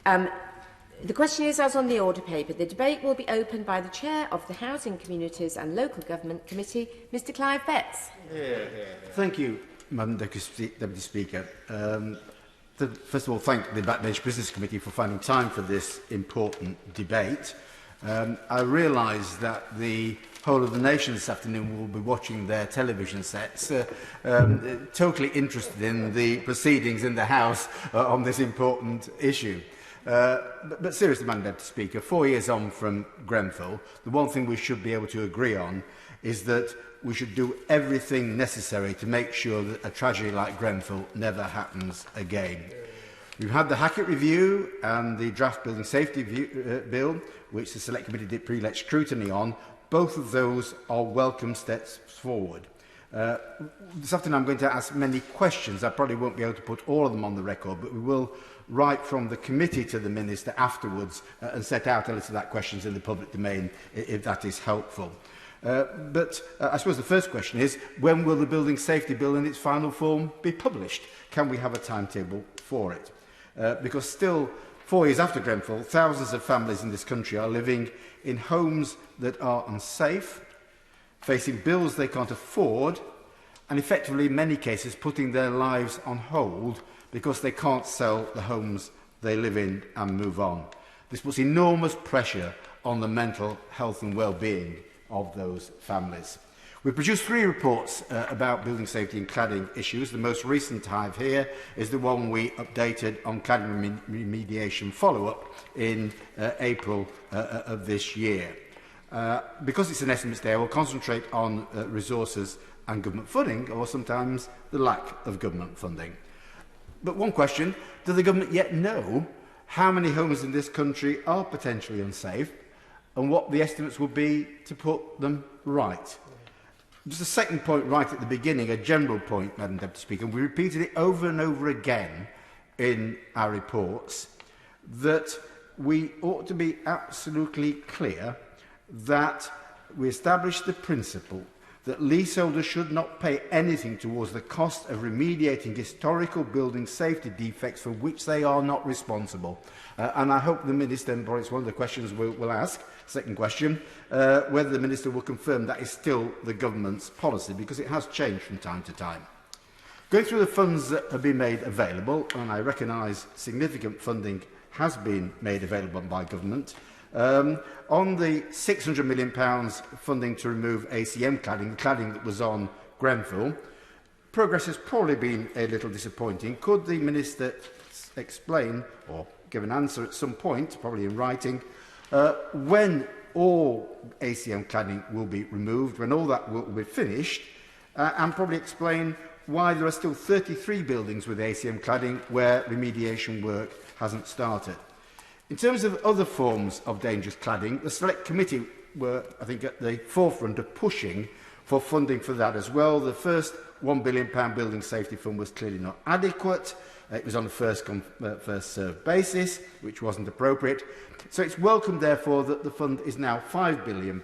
The question is as on the order paper. The debate will be opened by the Chair of the Housing, Communities and Local Government Committee, Mr Clive Betts. Thank you, Madam Deputy Speaker. First of all, thank the Backbench Business Committee for finding time for this important debate. I realise that the whole of the nation this afternoon will be watching their television sets, totally interested in the proceedings in the House on this important issue. But seriously, Madam Deputy Speaker, 4 years on from Grenfell, the one thing we should be able to agree on is that we should do everything necessary to make sure that a tragedy like Grenfell never happens again. We've had the Hackett Review and the draft Building Safety Bill, which the Select Committee did pre-elect scrutiny on. Both of those are welcome steps forward. This afternoon I'm going to ask many questions. I probably won't be able to put all of them on the record, but we will write from the committee to the Minister afterwards and set out a list of that questions in the public domain, if that is helpful. But I suppose the first question is, when will the Building Safety Bill in its final form be published? Can we have a timetable for it? Because still, 4 years after Grenfell, thousands of families in this country are living in homes that are unsafe, facing bills they can't afford, and effectively, in many cases, putting their lives on hold because they can't sell the homes they live in and move on. This puts enormous pressure on the mental health and well-being of those families. We've produced 3 reports about building safety and cladding issues. The most recent I have here is the one we updated on cladding remediation follow-up in April of this year. Because it's an estimate today, I will concentrate on resources and government funding, or sometimes the lack of government funding. But one question, does the government yet know how many homes in this country are potentially unsafe and what the estimates will be to put them right? Just a second point right at the beginning, a general point, Madam Deputy Speaker, and we repeated it over and over again in our reports, that we ought to be absolutely clear that we establish the principle that leaseholders should not pay anything towards the cost of remediating historical building safety defects for which they are not responsible. And I hope the Minister, and it's one of the questions we'll ask, second question, whether the Minister will confirm that is still the Government's policy, because it has changed from time to time. Going through the funds that have been made available, and I recognise significant funding has been made available by Government, on the £600 million funding to remove ACM cladding, the cladding that was on Grenfell, progress has probably been a little disappointing. Could the Minister explain, or give an answer at some point, probably in writing, when all ACM cladding will be removed, when all that will be finished, and probably explain why there are still 33 buildings with ACM cladding where remediation work hasn't started. In terms of other forms of dangerous cladding, the Select Committee were, I think, at the forefront of pushing for funding for that as well. The first £1 billion Building Safety Fund was clearly not adequate. It was on a first-come, first-served basis, which wasn't appropriate. So it's welcome, therefore, that the fund is now £5 billion.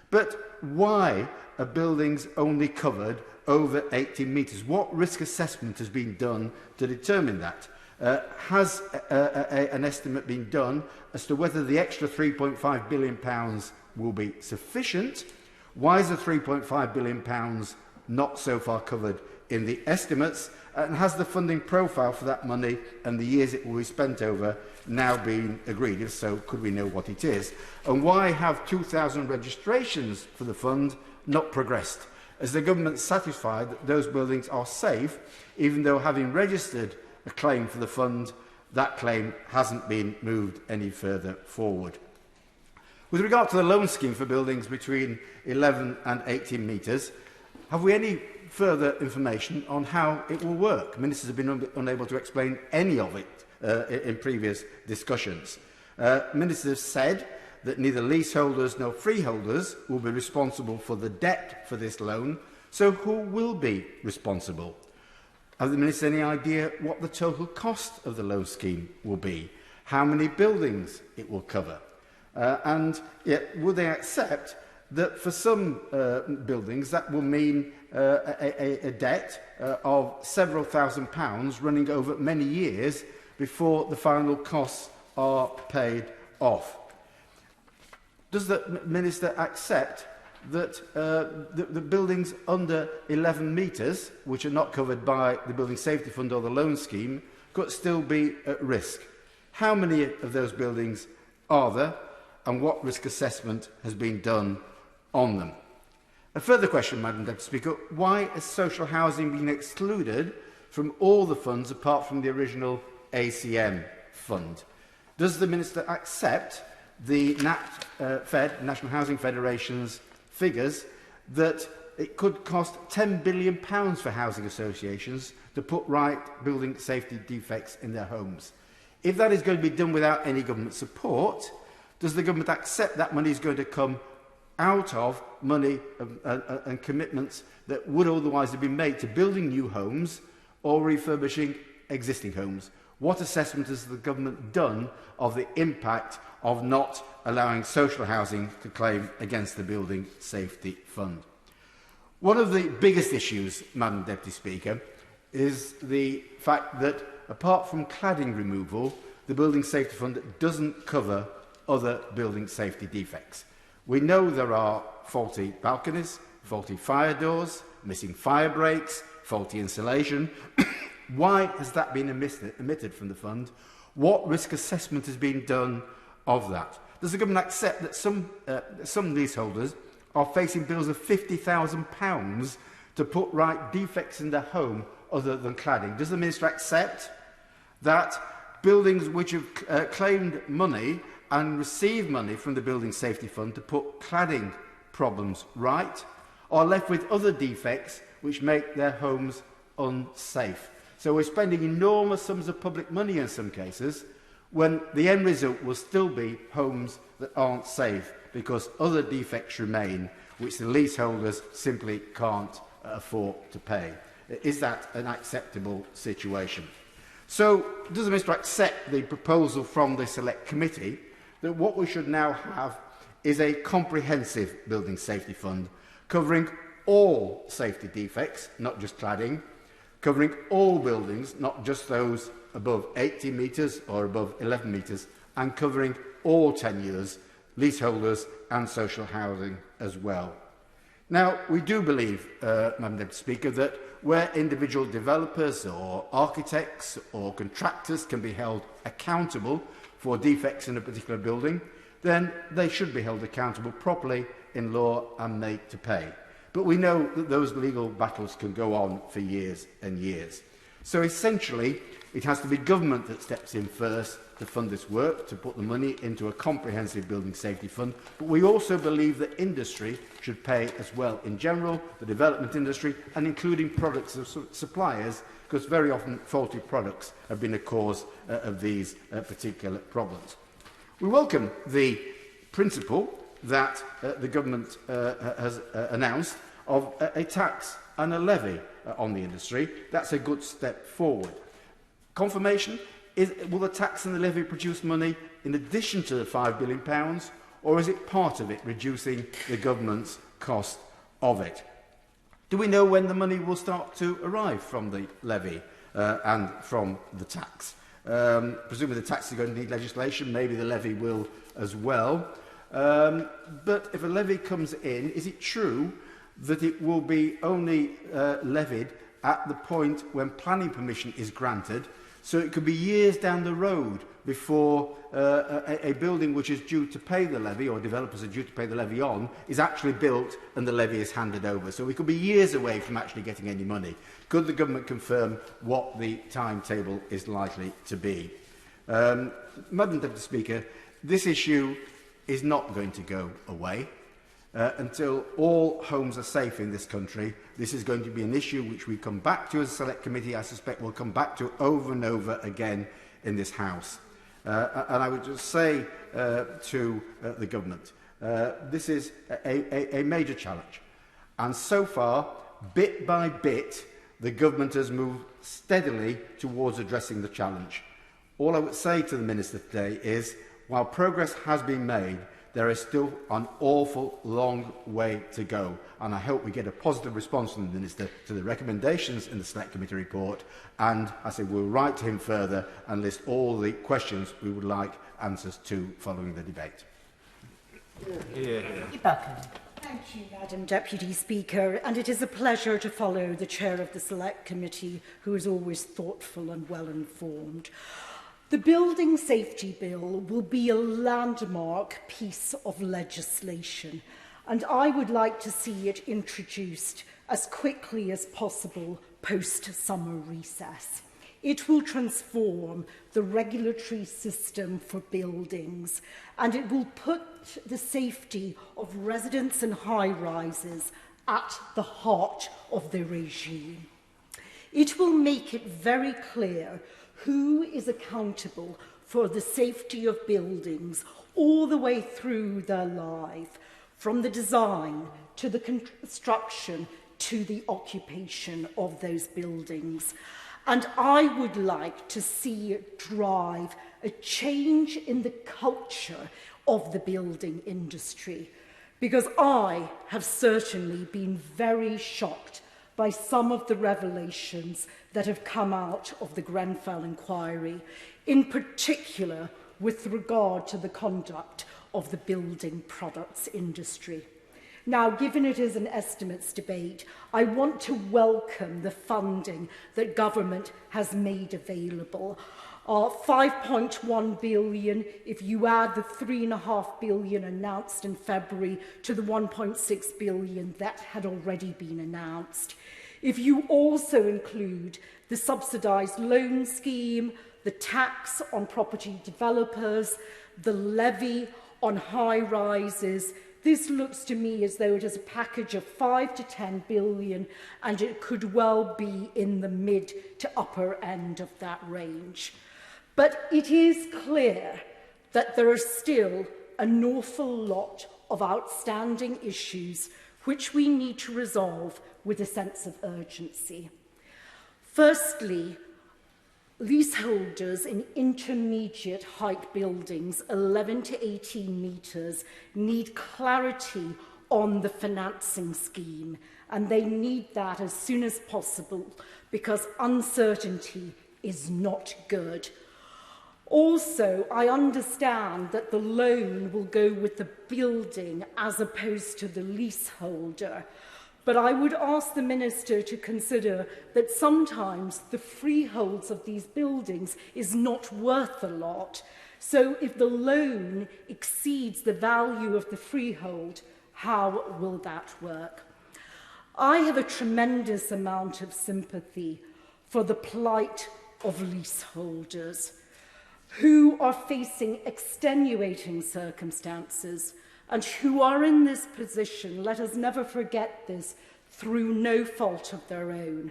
But why are buildings only covered over 18 metres? What risk assessment has been done to determine that? Has an estimate been done as to whether the extra £3.5 billion will be sufficient? Why is the £3.5 billion not so far covered in the estimates? And has the funding profile for that money and the years it will be spent over now been agreed? If so, could we know what it is? And why have 2,000 registrations for the fund not progressed? Is the Government satisfied that those buildings are safe, even though having registered a claim for the fund, that claim hasn't been moved any further forward? With regard to the loan scheme for buildings between 11 and 18 metres, have we any further information on how it will work? Ministers have been unable to explain any of it in previous discussions. Ministers have said that neither leaseholders nor freeholders will be responsible for the debt for this loan, so who will be responsible? Have the Minister any idea what the total cost of the loan scheme will be? How many buildings it will cover? And yet, will they accept that for some buildings that will mean a debt of several £1,000s running over many years before the final costs are paid off. Does the Minister accept that the buildings under 11 metres, which are not covered by the Building Safety Fund or the loan scheme, could still be at risk? How many of those buildings are there, and what risk assessment has been done on them? A further question, Madam Deputy Speaker: why has social housing been excluded from all the funds apart from the original ACM fund? Does the Minister accept the National Housing Federation's figures that it could cost £10 billion for housing associations to put right building safety defects in their homes? If that is going to be done without any government support, does the government accept that money is going to come out of money and commitments that would otherwise have been made to building new homes or refurbishing existing homes? What assessment has the government done of the impact of not allowing social housing to claim against the Building Safety Fund? One of the biggest issues, Madam Deputy Speaker, is the fact that apart from cladding removal, the Building Safety Fund doesn't cover other building safety defects. We know there are faulty balconies, faulty fire doors, missing fire breaks, faulty insulation. Why has that been omitted from the fund? What risk assessment has been done of that? Does the government accept that some leaseholders are facing bills of £50,000 to put right defects in their home other than cladding? Does the Minister accept that buildings which have claimed money and received money from the Building Safety Fund to put cladding problems right are left with other defects which make their homes unsafe? So we're spending enormous sums of public money in some cases when the end result will still be homes that aren't safe because other defects remain which the leaseholders simply can't afford to pay. Is that an acceptable situation? So does the Minister accept the proposal from the Select Committee that what we should now have is a comprehensive building safety fund covering all safety defects, not just cladding, covering all buildings, not just those above 80 metres or above 11 metres, and covering all tenures, leaseholders and social housing as well? Now, we do believe, Madam Deputy Speaker, that where individual developers or architects or contractors can be held accountable for defects in a particular building, then they should be held accountable properly in law and made to pay. But we know that those legal battles can go on for years and years. So essentially, it has to be government that steps in first to fund this work, to put the money into a comprehensive building safety fund. But we also believe that industry should pay as well in general, the development industry, and including products of suppliers, because very often faulty products have been a cause of these particular problems. We welcome the principle that the government has announced of a tax and a levy on the industry. That's a good step forward. Confirmation: will the tax and the levy produce money in addition to the £5 billion, or is it part of it, reducing the government's cost of it? Do we know when the money will start to arrive from the levy and from the tax? Presumably the tax is going to need legislation, maybe the levy will as well. But if a levy comes in, is it true that it will be only levied at the point when planning permission is granted? So it could be years down the road before a building which is due to pay the levy, or developers are due to pay the levy on, is actually built and the levy is handed over. So we could be years away from actually getting any money. Could the government confirm what the timetable is likely to be? Madam Deputy Speaker, this issue is not going to go away. Until all homes are safe in this country, this is going to be an issue which we come back to as a Select Committee. I suspect we'll come back to over and over again in this House. And I would just say to the government, this is a major challenge. And so far, bit by bit, the government has moved steadily towards addressing the challenge. All I would say to the Minister today is, while progress has been made, there is still an awful long way to go, and I hope we get a positive response from the Minister to the recommendations in the Select Committee report, and I say we'll write to him further and list all the questions we would like answers to following the debate. Thank you, Madam Deputy Speaker, and it is a pleasure to follow the Chair of the Select Committee, who is always thoughtful and well informed. The Building Safety Bill will be a landmark piece of legislation, and I would like to see it introduced as quickly as possible post-summer recess. It will transform the regulatory system for buildings, and it will put the safety of residents and high-rises at the heart of the regime. It will make it very clear who is accountable for the safety of buildings all the way through their life, from the design to the construction to the occupation of those buildings. And I would like to see it drive a change in the culture of the building industry, because I have certainly been very shocked by some of the revelations that have come out of the Grenfell inquiry, in particular with regard to the conduct of the building products industry. Now, given it is an estimates debate, I want to welcome the funding that government has made available. 5.1 billion, if you add the 3.5 billion announced in February to the 1.6 billion that had already been announced. If you also include the subsidised loan scheme, the tax on property developers, the levy on high-rises, this looks to me as though it is a package of 5 to 10 billion, and it could well be in the mid to upper end of that range. But it is clear that there are still an awful lot of outstanding issues which we need to resolve with a sense of urgency. Firstly, leaseholders in intermediate height buildings, 11 to 18 metres, need clarity on the financing scheme, and they need that as soon as possible because uncertainty is not good. Also, I understand that the loan will go with the building as opposed to the leaseholder. But I would ask the Minister to consider that sometimes the freeholds of these buildings is not worth a lot. So if the loan exceeds the value of the freehold, how will that work? I have a tremendous amount of sympathy for the plight of leaseholders who are facing extenuating circumstances and who are in this position, let us never forget this, through no fault of their own.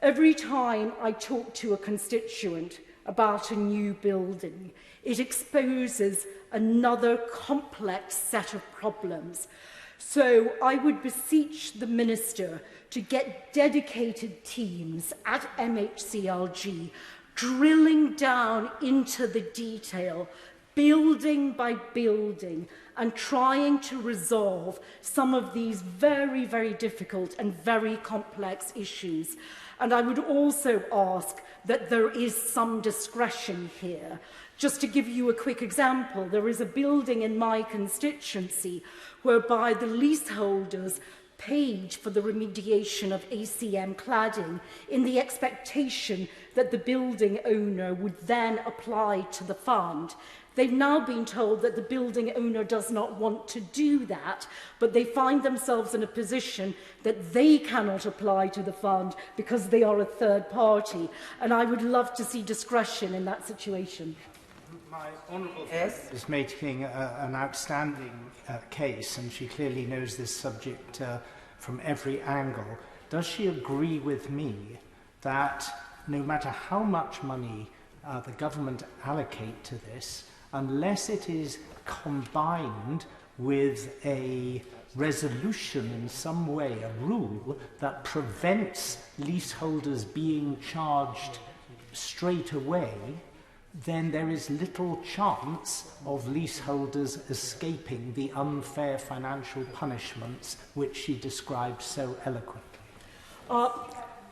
Every time I talk to a constituent about a new building, it exposes another complex set of problems. So I would beseech the Minister to get dedicated teams at MHCLG drilling down into the detail, building by building, and trying to resolve some of these very, very difficult and very complex issues. And I would also ask that there is some discretion here. Just to give you a quick example, there is a building in my constituency whereby the leaseholders paid for the remediation of ACM cladding in the expectation that the building owner would then apply to the fund. They've now been told that the building owner does not want to do that, but they find themselves in a position that they cannot apply to the fund because they are a third party. And I would love to see discretion in that situation. My honourable friend is making an outstanding case, and she clearly knows this subject from every angle. Does she agree with me that no matter how much money the government allocate to this, unless it is combined with a resolution in some way, a rule that prevents leaseholders being charged straight away, then there is little chance of leaseholders escaping the unfair financial punishments which she described so eloquently.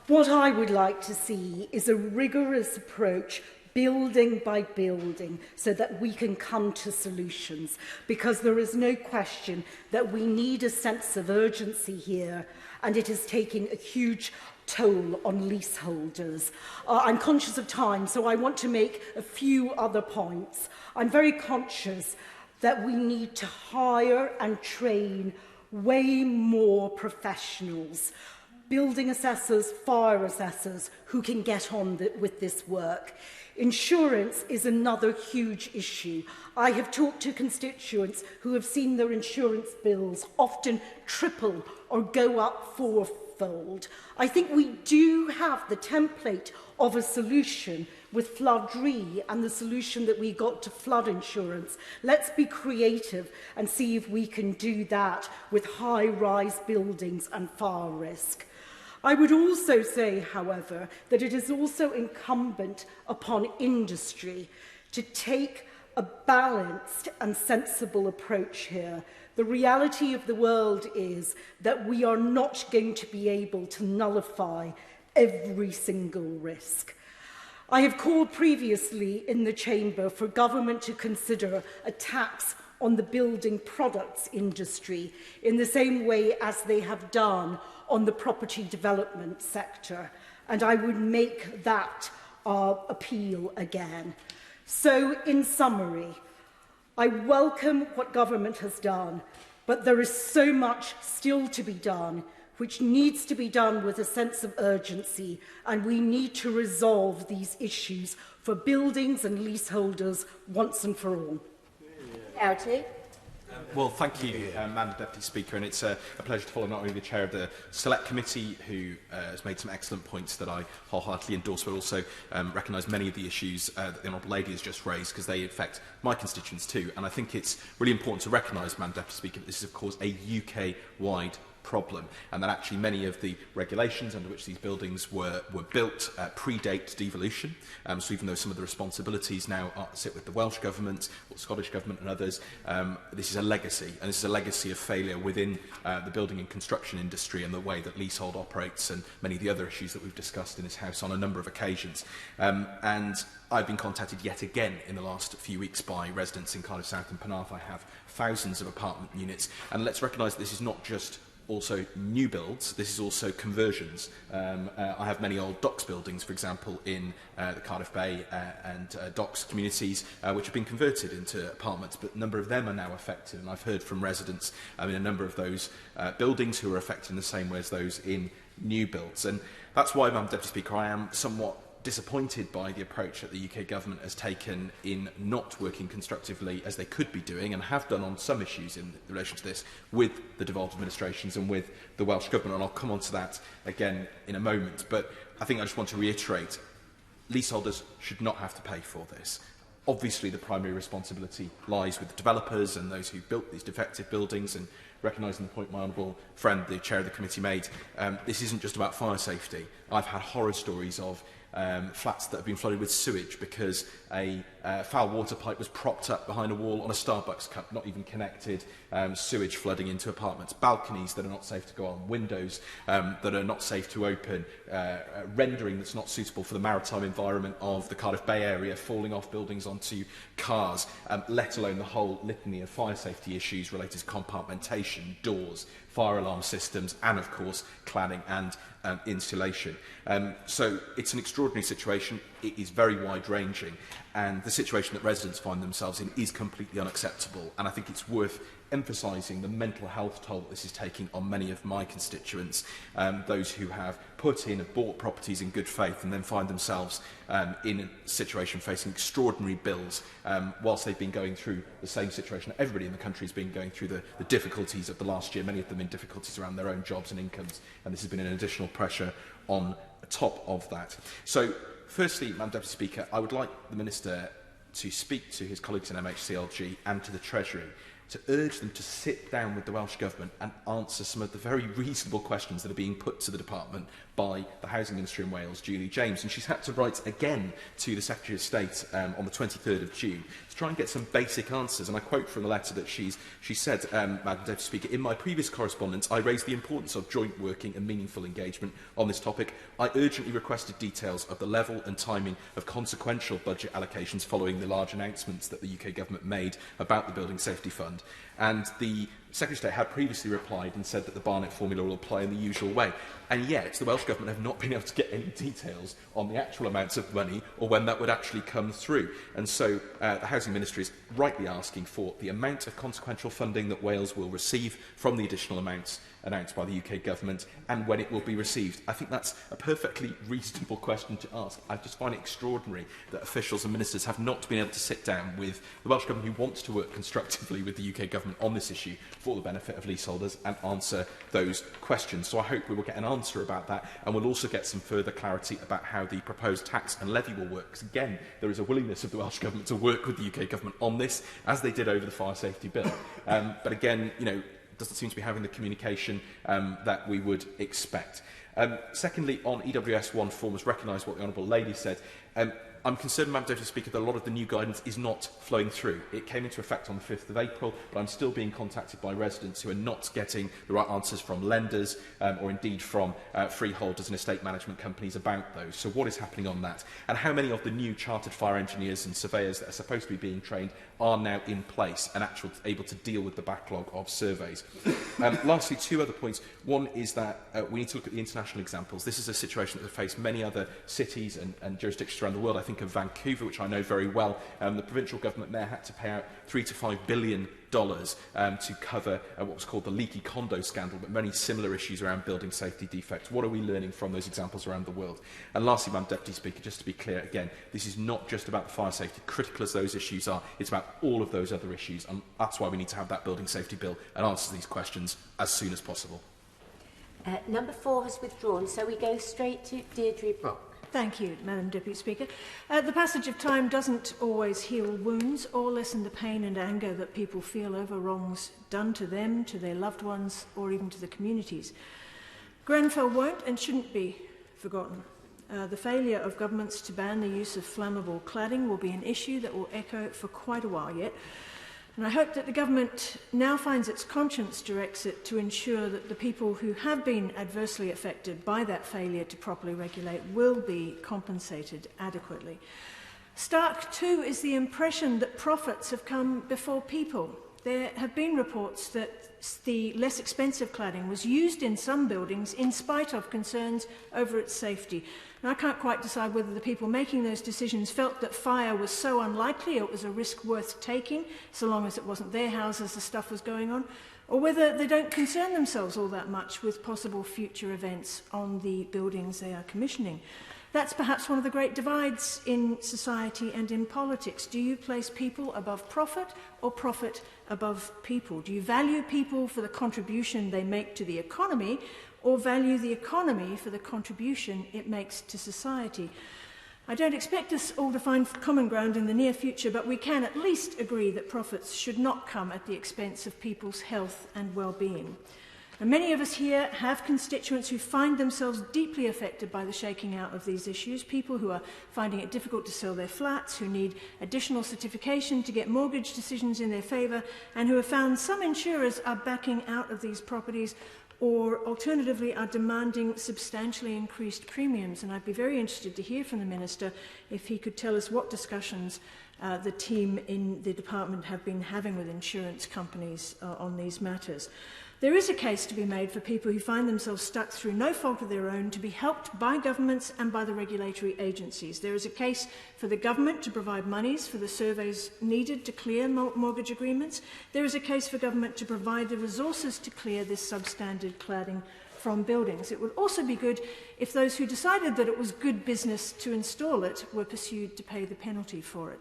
What I would like to see is a rigorous approach, building by building, so that we can come to solutions, because there is no question that we need a sense of urgency here, and it is taking a huge toll on leaseholders. I'm conscious of time, so I want to make a few other points. I'm very conscious that we need to hire and train way more professionals, building assessors, fire assessors, who can get on with this work. Insurance is another huge issue. I have talked to constituents who have seen their insurance bills often triple or go up fourfold. I think we do have the template of a solution with Flood Re and the solution that we got to flood insurance. Let's be creative and see if we can do that with high-rise buildings and fire risk. I would also say, however, that it is also incumbent upon industry to take a balanced and sensible approach here. The reality of the world is that we are not going to be able to nullify every single risk. I have called previously in the Chamber for government to consider a tax on the building products industry in the same way as they have done on the property development sector, and I would make that appeal again. So, in summary, I welcome what government has done, but there is so much still to be done, which needs to be done with a sense of urgency, and we need to resolve these issues for buildings and leaseholders once and for all. Doughty. Well, thank you, Madam Deputy Speaker, and it's a pleasure to follow not only the Chair of the Select Committee, who has made some excellent points that I wholeheartedly endorse, but also recognise many of the issues that the Honourable Lady has just raised, because they affect my constituents too. And I think it's really important to recognise, Madam Deputy Speaker, that this is, of course, a UK-wide problem, and that actually many of the regulations under which these buildings were built predate devolution. So even though some of the responsibilities now sit with the Welsh Government, or Scottish Government and others, this is a legacy, and this is a legacy of failure within the building and construction industry and the way that leasehold operates, and many of the other issues that we've discussed in this House on a number of occasions. And I've been contacted yet again in the last few weeks by residents in Cardiff South and Penarth. I have thousands of apartment units, and let's recognise that this is not just also new builds, this is also conversions. I have many old docks buildings, for example, in the Cardiff Bay and docks communities, which have been converted into apartments, but a number of them are now affected, and I've heard from residents in a number of those buildings who are affected in the same way as those in new builds. And that's why, Madam Deputy Speaker, I am somewhat disappointed by the approach that the UK Government has taken in not working constructively as they could be doing, and have done on some issues in relation to this, with the devolved administrations and with the Welsh Government, and I'll come on to that again in a moment. But I think I just want to reiterate, leaseholders should not have to pay for this. Obviously, the primary responsibility lies with the developers and those who built these defective buildings, and recognising the point my honourable friend, the Chair of the committee, made, this isn't just about fire safety. I've had horror stories of flats that have been flooded with sewage because a foul water pipe was propped up behind a wall on a Starbucks cup, not even connected, sewage flooding into apartments, balconies that are not safe to go on, windows that are not safe to open, rendering that's not suitable for the maritime environment of the Cardiff Bay area, falling off buildings onto cars, let alone the whole litany of fire safety issues related to compartmentation, doors, fire alarm systems, and of course cladding and insulation. So it's an extraordinary situation. It is very wide-ranging, and the situation that residents find themselves in is completely unacceptable. And I think it's worth emphasising the mental health toll that this is taking on many of my constituents, those who have put in and bought properties in good faith and then find themselves in a situation facing extraordinary bills whilst they've been going through the same situation that everybody in the country has been going through, the difficulties of the last year, many of them in difficulties around their own jobs and incomes, and this has been an additional pressure on top of that. So firstly, Madam Deputy Speaker, I would like the Minister to speak to his colleagues in MHCLG and to the Treasury to urge them to sit down with the Welsh Government and answer some of the very reasonable questions that are being put to the Department by the Housing Minister in Wales, Julie James. And she's had to write again to the Secretary of State on the 23rd of June to try and get some basic answers. And I quote from the letter that she said, Madam Deputy Speaker, "In my previous correspondence, I raised the importance of joint working and meaningful engagement on this topic. I urgently requested details of the level and timing of consequential budget allocations following the large announcements that the UK Government made about the Building Safety Fund." And the Secretary of State had previously replied and said that the Barnett formula will apply in the usual way. And yet, the Welsh Government have not been able to get any details on the actual amounts of money or when that would actually come through. And so the Housing Ministry is rightly asking for the amount of consequential funding that Wales will receive from the additional amounts announced by the UK Government and when it will be received. I think that's a perfectly reasonable question to ask. I just find it extraordinary that officials and ministers have not been able to sit down with the Welsh Government, who wants to work constructively with the UK Government on this issue for the benefit of leaseholders, and answer those questions. So I hope we will get an answer about that, and we'll also get some further clarity about how the proposed tax and levy will work. Because again, there is a willingness of the Welsh Government to work with the UK Government on this, as they did over the fire safety bill. But again, you know, doesn't seem to be having the communication that we would expect. Secondly, on EWS 1 forms, recognise what the Honourable Lady said. I'm concerned, Madam Deputy Speaker, that a lot of the new guidance is not flowing through. It came into effect on the 5th of April, but I'm still being contacted by residents who are not getting the right answers from lenders or indeed from freeholders and estate management companies about those. So what is happening on that? And how many of the new chartered fire engineers and surveyors that are supposed to be being trained are now in place and actually able to deal with the backlog of surveys? Lastly, two other points. One is that we need to look at the international examples. This is a situation that has faced many other cities and jurisdictions around the world. I think of Vancouver, which I know very well. The provincial government there had to pay out $3 to $5 billion to cover what was called the leaky condo scandal, but many similar issues around building safety defects. What are we learning from those examples around the world? And lastly, Madam Deputy Speaker, just to be clear again, this is not just about fire safety, critical as those issues are, it's about all of those other issues, and that's why we need to have that building safety bill and answer these questions as soon as possible. Number 4 has withdrawn, so we go straight to Deidre Brock. Thank you, Madam Deputy Speaker. The passage of time doesn't always heal wounds or lessen the pain and anger that people feel over wrongs done to them, to their loved ones, or even to the communities. Grenfell won't and shouldn't be forgotten. The failure of governments to ban the use of flammable cladding will be an issue that will echo for quite a while yet. And I hope that the government now finds its conscience directs it to ensure that the people who have been adversely affected by that failure to properly regulate will be compensated adequately. Stark, too, is the impression that profits have come before people. There have been reports that the less expensive cladding was used in some buildings in spite of concerns over its safety. And I can't quite decide whether the people making those decisions felt that fire was so unlikely it was a risk worth taking, so long as it wasn't their houses the stuff was going on, or whether they don't concern themselves all that much with possible future events on the buildings they are commissioning. That's perhaps one of the great divides in society and in politics. Do you place people above profit or profit above people? Do you value people for the contribution they make to the economy, or value the economy for the contribution it makes to society? I don't expect us all to find common ground in the near future, but we can at least agree that profits should not come at the expense of people's health and well-being. And many of us here have constituents who find themselves deeply affected by the shaking out of these issues, people who are finding it difficult to sell their flats, who need additional certification to get mortgage decisions in their favour, and who have found some insurers are backing out of these properties or alternatively are demanding substantially increased premiums. And I'd be very interested to hear from the Minister if he could tell us what discussions the team in the department have been having with insurance companies on these matters. There is a case to be made for people who find themselves stuck through no fault of their own to be helped by governments and by the regulatory agencies. There is a case for the government to provide monies for the surveys needed to clear mortgage agreements. There is a case for government to provide the resources to clear this substandard cladding from buildings. It would also be good if those who decided that it was good business to install it were pursued to pay the penalty for it.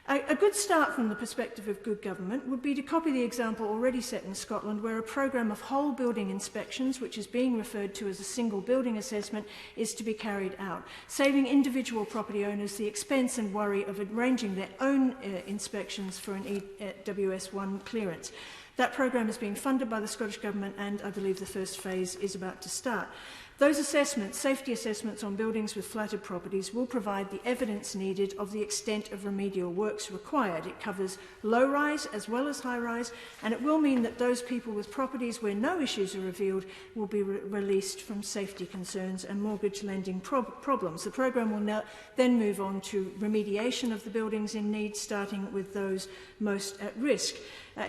A good start from the perspective of good government would be to copy the example already set in Scotland, where a programme of whole building inspections, which is being referred to as a single building assessment, is to be carried out, saving individual property owners the expense and worry of arranging their own inspections for an EWS1 clearance. That programme is being funded by the Scottish Government, and I believe the first phase is about to start. Those assessments, safety assessments on buildings with flatted properties, will provide the evidence needed of the extent of remedial works required. It covers low-rise as well as high-rise, and it will mean that those people with properties where no issues are revealed will be released from safety concerns and mortgage lending problems. The programme will then move on to remediation of the buildings in need, starting with those most at risk.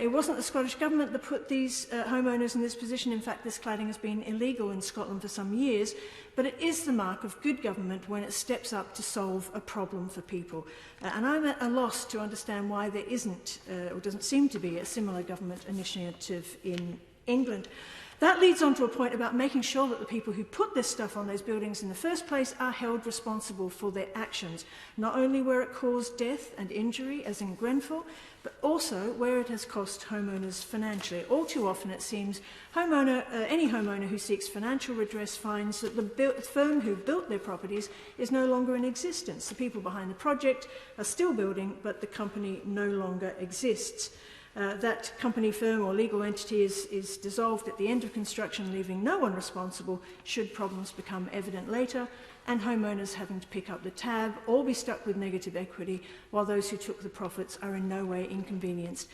It wasn't the Scottish Government that put these homeowners in this position. In fact, this cladding has been illegal in Scotland for some years, but it is the mark of good government when it steps up to solve a problem for people. And I'm at a loss to understand why there isn't, or doesn't seem to be, a similar government initiative in England. That leads on to a point about making sure that the people who put this stuff on those buildings in the first place are held responsible for their actions, not only where it caused death and injury, as in Grenfell, but also where it has cost homeowners financially. All too often, it seems, any homeowner who seeks financial redress finds that the firm who built their properties is no longer in existence. The people behind the project are still building, but the company no longer exists. That company, firm or legal entity is dissolved at the end of construction, leaving no one responsible should problems become evident later, and homeowners having to pick up the tab or be stuck with negative equity, while those who took the profits are in no way inconvenienced.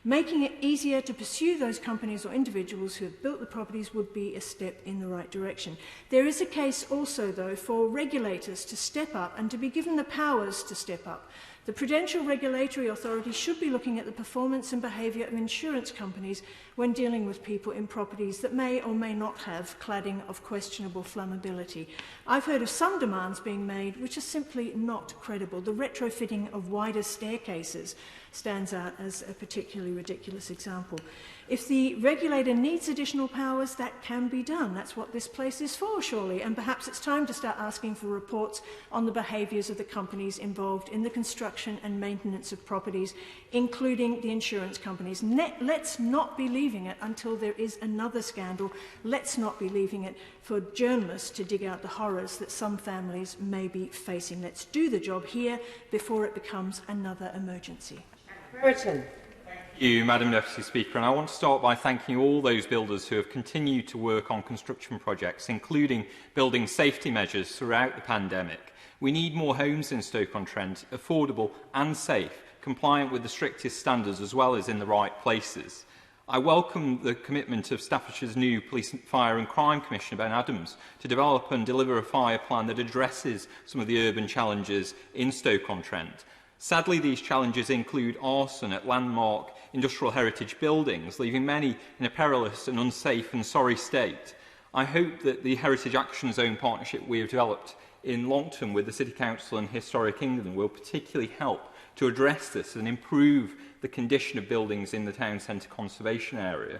Making it easier to pursue those companies or individuals who have built the properties would be a step in the right direction. There is a case also, though, for regulators to step up and to be given the powers to step up. The Prudential Regulatory Authority should be looking at the performance and behaviour of insurance companies when dealing with people in properties that may or may not have cladding of questionable flammability. I've heard of some demands being made which are simply not credible. The retrofitting of wider staircases stands out as a particularly ridiculous example. If the regulator needs additional powers, that can be done. That's what this place is for, surely. And perhaps it's time to start asking for reports on the behaviours of the companies involved in the construction and maintenance of properties, including the insurance companies. Let's not be leaving it until there is another scandal. Let's not be leaving it for journalists to dig out the horrors that some families may be facing. Let's do the job here before it becomes another emergency. Brereton. Thank you, Madam Deputy Speaker, and I want to start by thanking all those builders who have continued to work on construction projects, including building safety measures throughout the pandemic. We need more homes in Stoke-on-Trent, affordable and safe, compliant with the strictest standards as well as in the right places. I welcome the commitment of Staffordshire's new Police, Fire and Crime Commissioner, Ben Adams, to develop and deliver a fire plan that addresses some of the urban challenges in Stoke-on-Trent. Sadly, these challenges include arson at landmark industrial heritage buildings, leaving many in a perilous and unsafe and sorry state. I hope that the Heritage Action Zone partnership we have developed in Longton with the City Council and Historic England will particularly help to address this and improve the condition of buildings in the town centre conservation area.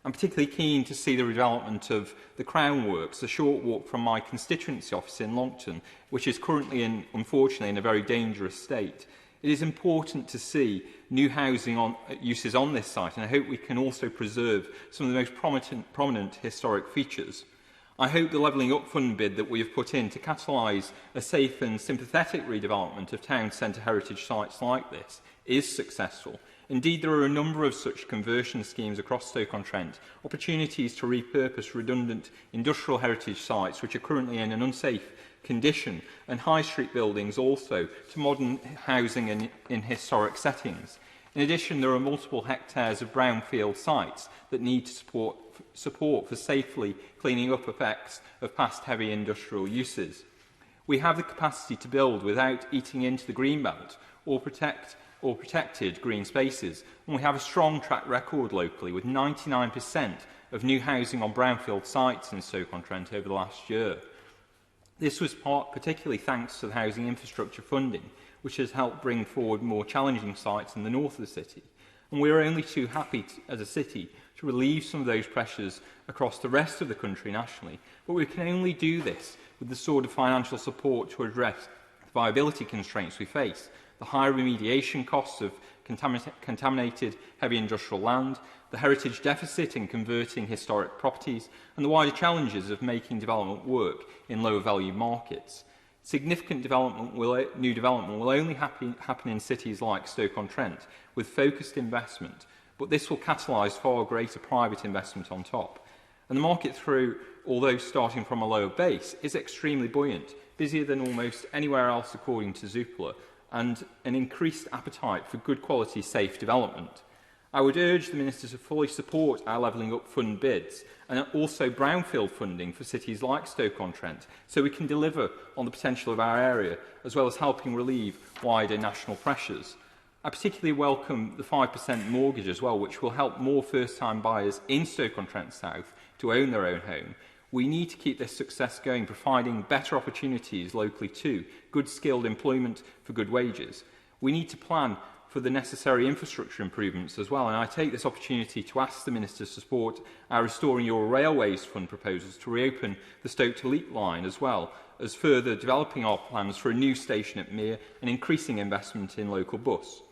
I'm particularly keen to see the redevelopment of the Crown Works, a short walk from my constituency office in Longton, which is currently, unfortunately, in a very dangerous state. It is important to see new housing uses on this site, and I hope we can also preserve some of the most prominent historic features. I hope the Levelling Up Fund bid that we have put in to catalyse a safe and sympathetic redevelopment of town centre heritage sites like this is successful. Indeed, there are a number of such conversion schemes across Stoke-on-Trent, opportunities to repurpose redundant industrial heritage sites which are currently in an unsafe condition, and high street buildings also to modern housing in historic settings. In addition, there are multiple hectares of brownfield sites that need support for safely cleaning up effects of past heavy industrial uses. We have the capacity to build without eating into the greenbelt or protected green spaces, and we have a strong track record locally with 99% of new housing on brownfield sites in Stoke-on-Trent over the last year. This was particularly thanks to the housing infrastructure funding, which has helped bring forward more challenging sites in the north of the city. And we are only too happy as a city to relieve some of those pressures across the rest of the country nationally, but we can only do this with the sort of financial support to address the viability constraints we face the high remediation costs of contaminated heavy industrial land, the heritage deficit in converting historic properties, and the wider challenges of making development work in lower value markets. Significant new development will only happen in cities like Stoke-on-Trent with focused investment, but this will catalyse far greater private investment on top. And the market through, although starting from a lower base, is extremely buoyant, busier than almost anywhere else according to Zoopla, and an increased appetite for good quality safe development. I would urge the Minister to fully support our Levelling Up Fund bids and also brownfield funding for cities like Stoke-on-Trent so we can deliver on the potential of our area as well as helping relieve wider national pressures. I particularly welcome the 5% mortgage as well, which will help more first-time buyers in Stoke-on-Trent South to own their own home. We need to keep this success going, providing better opportunities locally too, good skilled employment for good wages. We need to plan for the necessary infrastructure improvements as well, and I take this opportunity to ask the Minister to support our Restoring Your Railways Fund proposals to reopen the Stoke to Leek line as well as further developing our plans for a new station at Mere and increasing investment in local bus.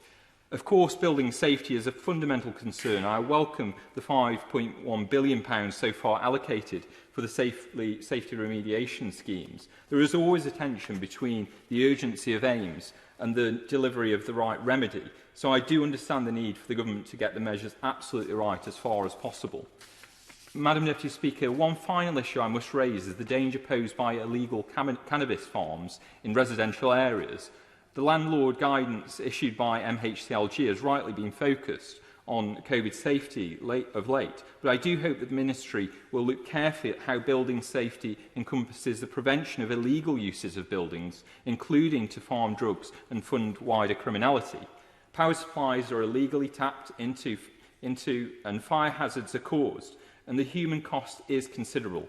Of course, building safety is a fundamental concern. I welcome the £5.1 billion so far allocated for the safety remediation schemes. There is always a tension between the urgency of aims and the delivery of the right remedy, so I do understand the need for the Government to get the measures absolutely right as far as possible. Madam Deputy Speaker, one final issue I must raise is the danger posed by illegal cannabis farms in residential areas. The landlord guidance issued by MHCLG has rightly been focused on COVID safety of late, but I do hope that the Ministry will look carefully at how building safety encompasses the prevention of illegal uses of buildings, including to farm drugs and fund wider criminality. Power supplies are illegally tapped into and fire hazards are caused, and the human cost is considerable.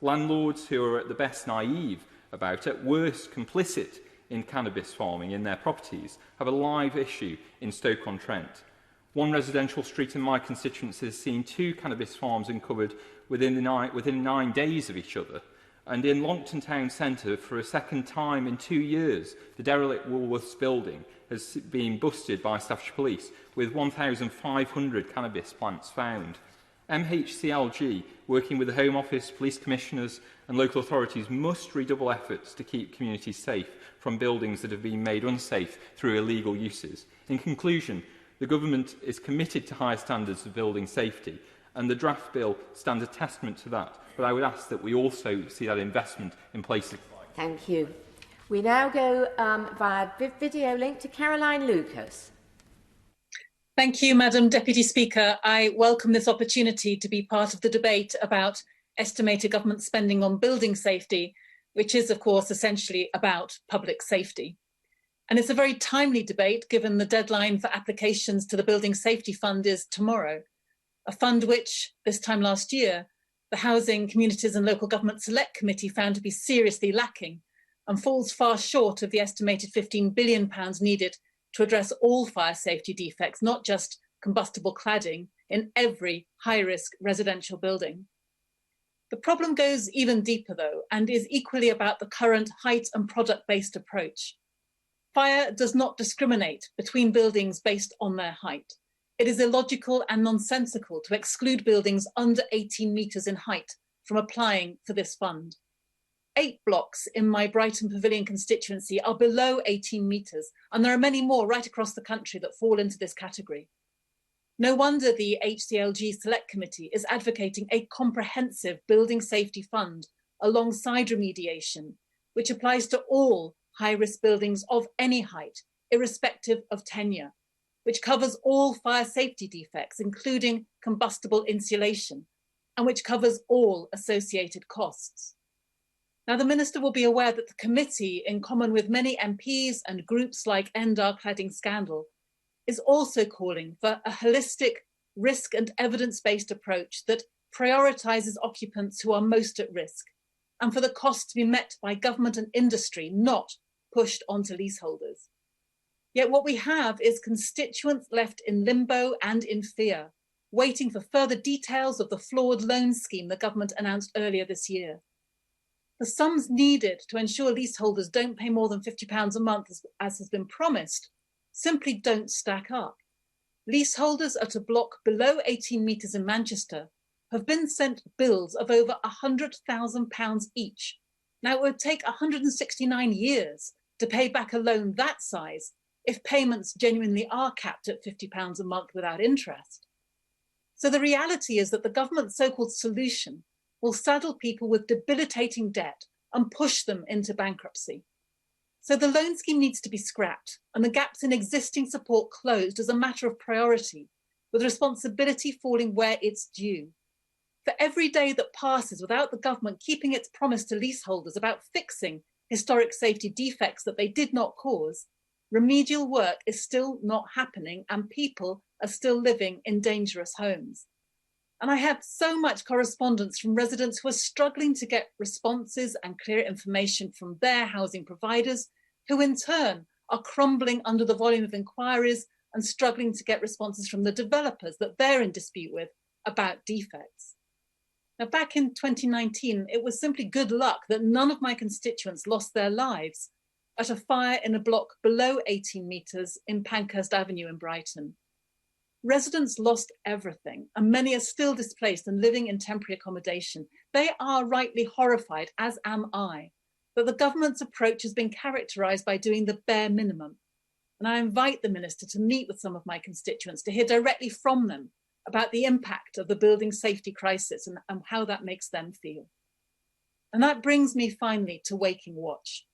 Landlords who are at the best naive about it, worst complicit in cannabis farming in their properties, have a live issue in Stoke-on-Trent. One residential street in my constituency has seen 2 cannabis farms uncovered within 9 days of each other. And in Longton Town Centre, for a second time in 2 years, the derelict Woolworths building has been busted by Staffordshire Police, with 1,500 cannabis plants found. MHCLG, working with the Home Office, police commissioners and local authorities, must redouble efforts to keep communities safe from buildings that have been made unsafe through illegal uses. In conclusion, the Government is committed to high standards of building safety, and the draft bill stands a testament to that. But I would ask that we also see that investment in places like... Thank you. We now go via video link to Caroline Lucas. Thank you, Madam Deputy Speaker. I welcome this opportunity to be part of the debate about estimated government spending on building safety, which is, of course, essentially about public safety. And it's a very timely debate, given the deadline for applications to the Building Safety Fund is tomorrow, a fund which, this time last year, the Housing, Communities and Local Government Select Committee found to be seriously lacking and falls far short of the estimated £15 billion needed to address all fire safety defects, not just combustible cladding, in every high-risk residential building. The problem goes even deeper, though, and is equally about the current height and product-based approach. Fire does not discriminate between buildings based on their height. It is illogical and nonsensical to exclude buildings under 18 metres in height from applying for this fund. 8 blocks in my Brighton Pavilion constituency are below 18 metres, and there are many more right across the country that fall into this category. No wonder the HCLG Select Committee is advocating a comprehensive building safety fund alongside remediation, which applies to all high-risk buildings of any height, irrespective of tenure, which covers all fire safety defects, including combustible insulation, and which covers all associated costs. Now, the Minister will be aware that the committee, in common with many MPs and groups like End Our Cladding Scandal, is also calling for a holistic, risk and evidence-based approach that prioritises occupants who are most at risk, and for the cost to be met by government and industry, not pushed onto leaseholders. Yet what we have is constituents left in limbo and in fear, waiting for further details of the flawed loan scheme the government announced earlier this year. The sums needed to ensure leaseholders don't pay more than £50 a month, as has been promised, simply don't stack up. Leaseholders at a block below 18 metres in Manchester have been sent bills of over £100,000 each. Now, it would take 169 years to pay back a loan that size if payments genuinely are capped at £50 a month without interest. So the reality is that the government's so-called solution will saddle people with debilitating debt and push them into bankruptcy. So the loan scheme needs to be scrapped and the gaps in existing support closed as a matter of priority, with responsibility falling where it's due. For every day that passes without the government keeping its promise to leaseholders about fixing historic safety defects that they did not cause, remedial work is still not happening and people are still living in dangerous homes. And I have so much correspondence from residents who are struggling to get responses and clear information from their housing providers, who in turn are crumbling under the volume of inquiries and struggling to get responses from the developers that they're in dispute with about defects. Now, back in 2019, it was simply good luck that none of my constituents lost their lives at a fire in a block below 18 metres in Pankhurst Avenue in Brighton. Residents lost everything, and many are still displaced and living in temporary accommodation. They are rightly horrified, as am I, that the government's approach has been characterised by doing the bare minimum. And I invite the Minister to meet with some of my constituents to hear directly from them about the impact of the building safety crisis and how that makes them feel. And that brings me finally to Waking Watch.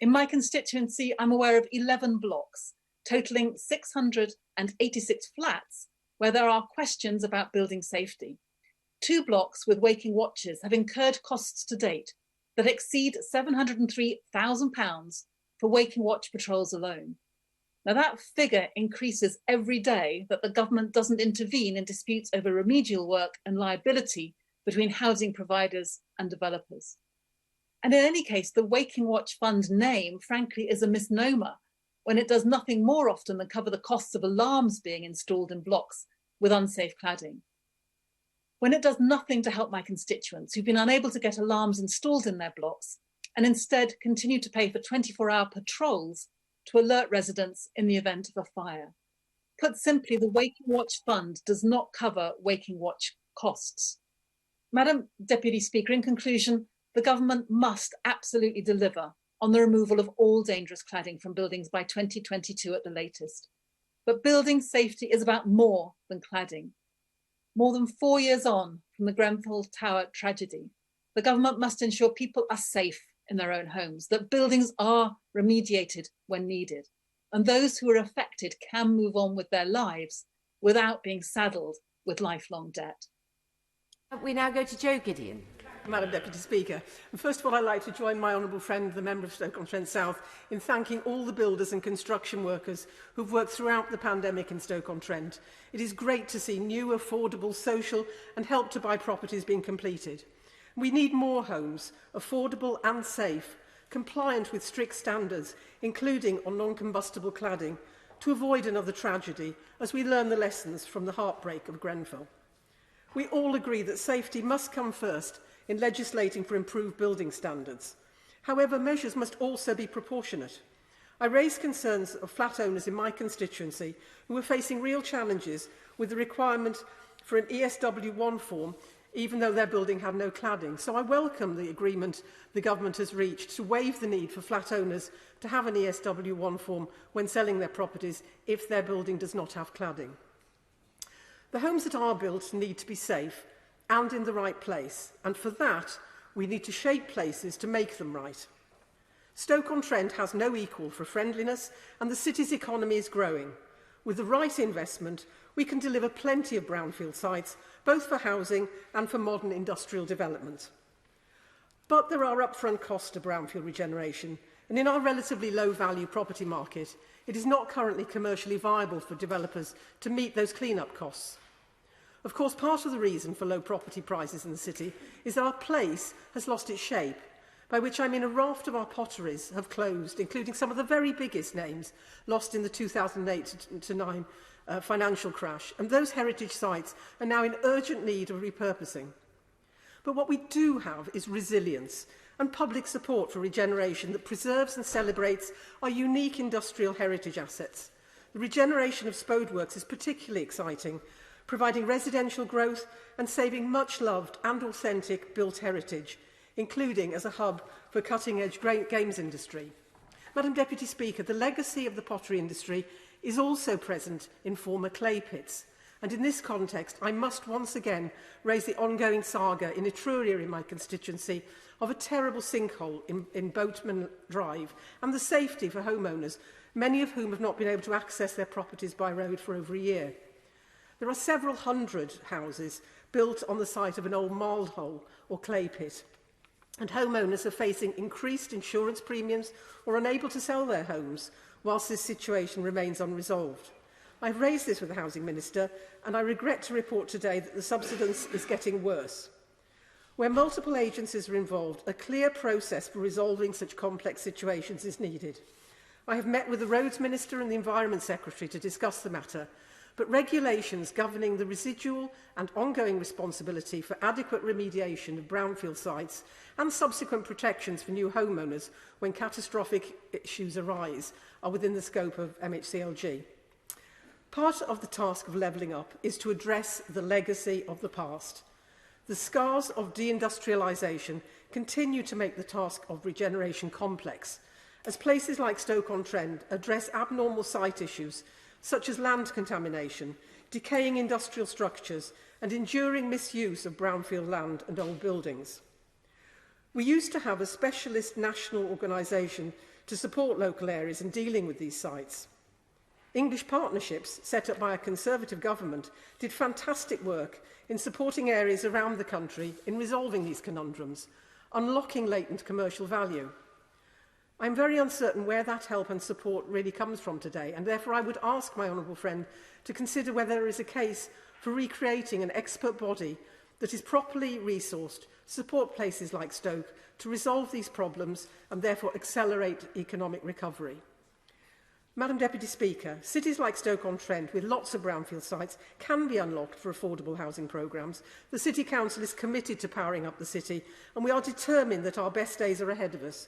In my constituency, I'm aware of 11 blocks, totalling 686 flats, where there are questions about building safety. 2 blocks with Waking Watches have incurred costs to date that exceed £703,000 for Waking Watch patrols alone. Now, that figure increases every day that the government doesn't intervene in disputes over remedial work and liability between housing providers and developers. And in any case, the Waking Watch Fund name, frankly, is a misnomer when it does nothing more often than cover the costs of alarms being installed in blocks with unsafe cladding. When it does nothing to help my constituents who've been unable to get alarms installed in their blocks and instead continue to pay for 24-hour patrols to alert residents in the event of a fire. Put simply, the Waking Watch Fund does not cover Waking Watch costs. Madam Deputy Speaker, in conclusion, the government must absolutely deliver on the removal of all dangerous cladding from buildings by 2022 at the latest. But building safety is about more than cladding. More than 4 years on from the Grenfell Tower tragedy, the government must ensure people are safe in their own homes, that buildings are remediated when needed, and those who are affected can move on with their lives without being saddled with lifelong debt. We now go to Joe Gideon. Madam Deputy Speaker, first of all, I'd like to join my honourable friend, the member of Stoke-on-Trent South, in thanking all the builders and construction workers who've worked throughout the pandemic in Stoke-on-Trent. It is great to see new, affordable, social and help-to-buy properties being completed. We need more homes, affordable and safe, compliant with strict standards, including on non-combustible cladding, to avoid another tragedy as we learn the lessons from the heartbreak of Grenfell. We all agree that safety must come first in legislating for improved building standards. However, measures must also be proportionate. I raised concerns of flat owners in my constituency who are facing real challenges with the requirement for an ESW1 form, even though their building had no cladding. So I welcome the agreement the government has reached to waive the need for flat owners to have an ESW1 form when selling their properties if their building does not have cladding. The homes that are built need to be safe and in the right place, and for that, we need to shape places to make them right. Stoke-on-Trent has no equal for friendliness, and the city's economy is growing. With the right investment, we can deliver plenty of brownfield sites, both for housing and for modern industrial development. But there are upfront costs to brownfield regeneration, and in our relatively low-value property market, it is not currently commercially viable for developers to meet those clean-up costs. Of course, part of the reason for low property prices in the city is that our place has lost its shape, by which I mean a raft of our potteries have closed, including some of the very biggest names lost in the 2008-9 financial crash, and those heritage sites are now in urgent need of repurposing. But what we do have is resilience and public support for regeneration that preserves and celebrates our unique industrial heritage assets. The regeneration of Spodeworks is particularly exciting, providing residential growth and saving much-loved and authentic built heritage, including as a hub for cutting-edge games industry. Madam Deputy Speaker, the legacy of the pottery industry is also present in former clay pits. And in this context, I must once again raise the ongoing saga in Etruria in my constituency of a terrible sinkhole in Boatman Drive and the safety for homeowners, many of whom have not been able to access their properties by road for over a year. There are several hundred houses built on the site of an old marled hole or clay pit, and homeowners are facing increased insurance premiums or unable to sell their homes whilst this situation remains unresolved. I've raised this with the Housing Minister, and I regret to report today that the subsidence is getting worse. Where multiple agencies are involved, a clear process for resolving such complex situations is needed. I have met with the Roads Minister and the Environment Secretary to discuss the matter, but regulations governing the residual and ongoing responsibility for adequate remediation of brownfield sites and subsequent protections for new homeowners when catastrophic issues arise are within the scope of MHCLG. Part of the task of levelling up is to address the legacy of the past. The scars of deindustrialisation continue to make the task of regeneration complex, as places like Stoke-on-Trent address abnormal site issues such as land contamination, decaying industrial structures and enduring misuse of brownfield land and old buildings. We used to have a specialist national organisation to support local areas in dealing with these sites. English partnerships, set up by a Conservative government, did fantastic work in supporting areas around the country in resolving these conundrums, unlocking latent commercial value. I'm very uncertain where that help and support really comes from today, and therefore I would ask my honourable friend to consider whether there is a case for recreating an expert body that is properly resourced to support places like Stoke to resolve these problems and therefore accelerate economic recovery. Madam Deputy Speaker, cities like Stoke-on-Trent with lots of brownfield sites can be unlocked for affordable housing programmes. The City Council is committed to powering up the city, and we are determined that our best days are ahead of us.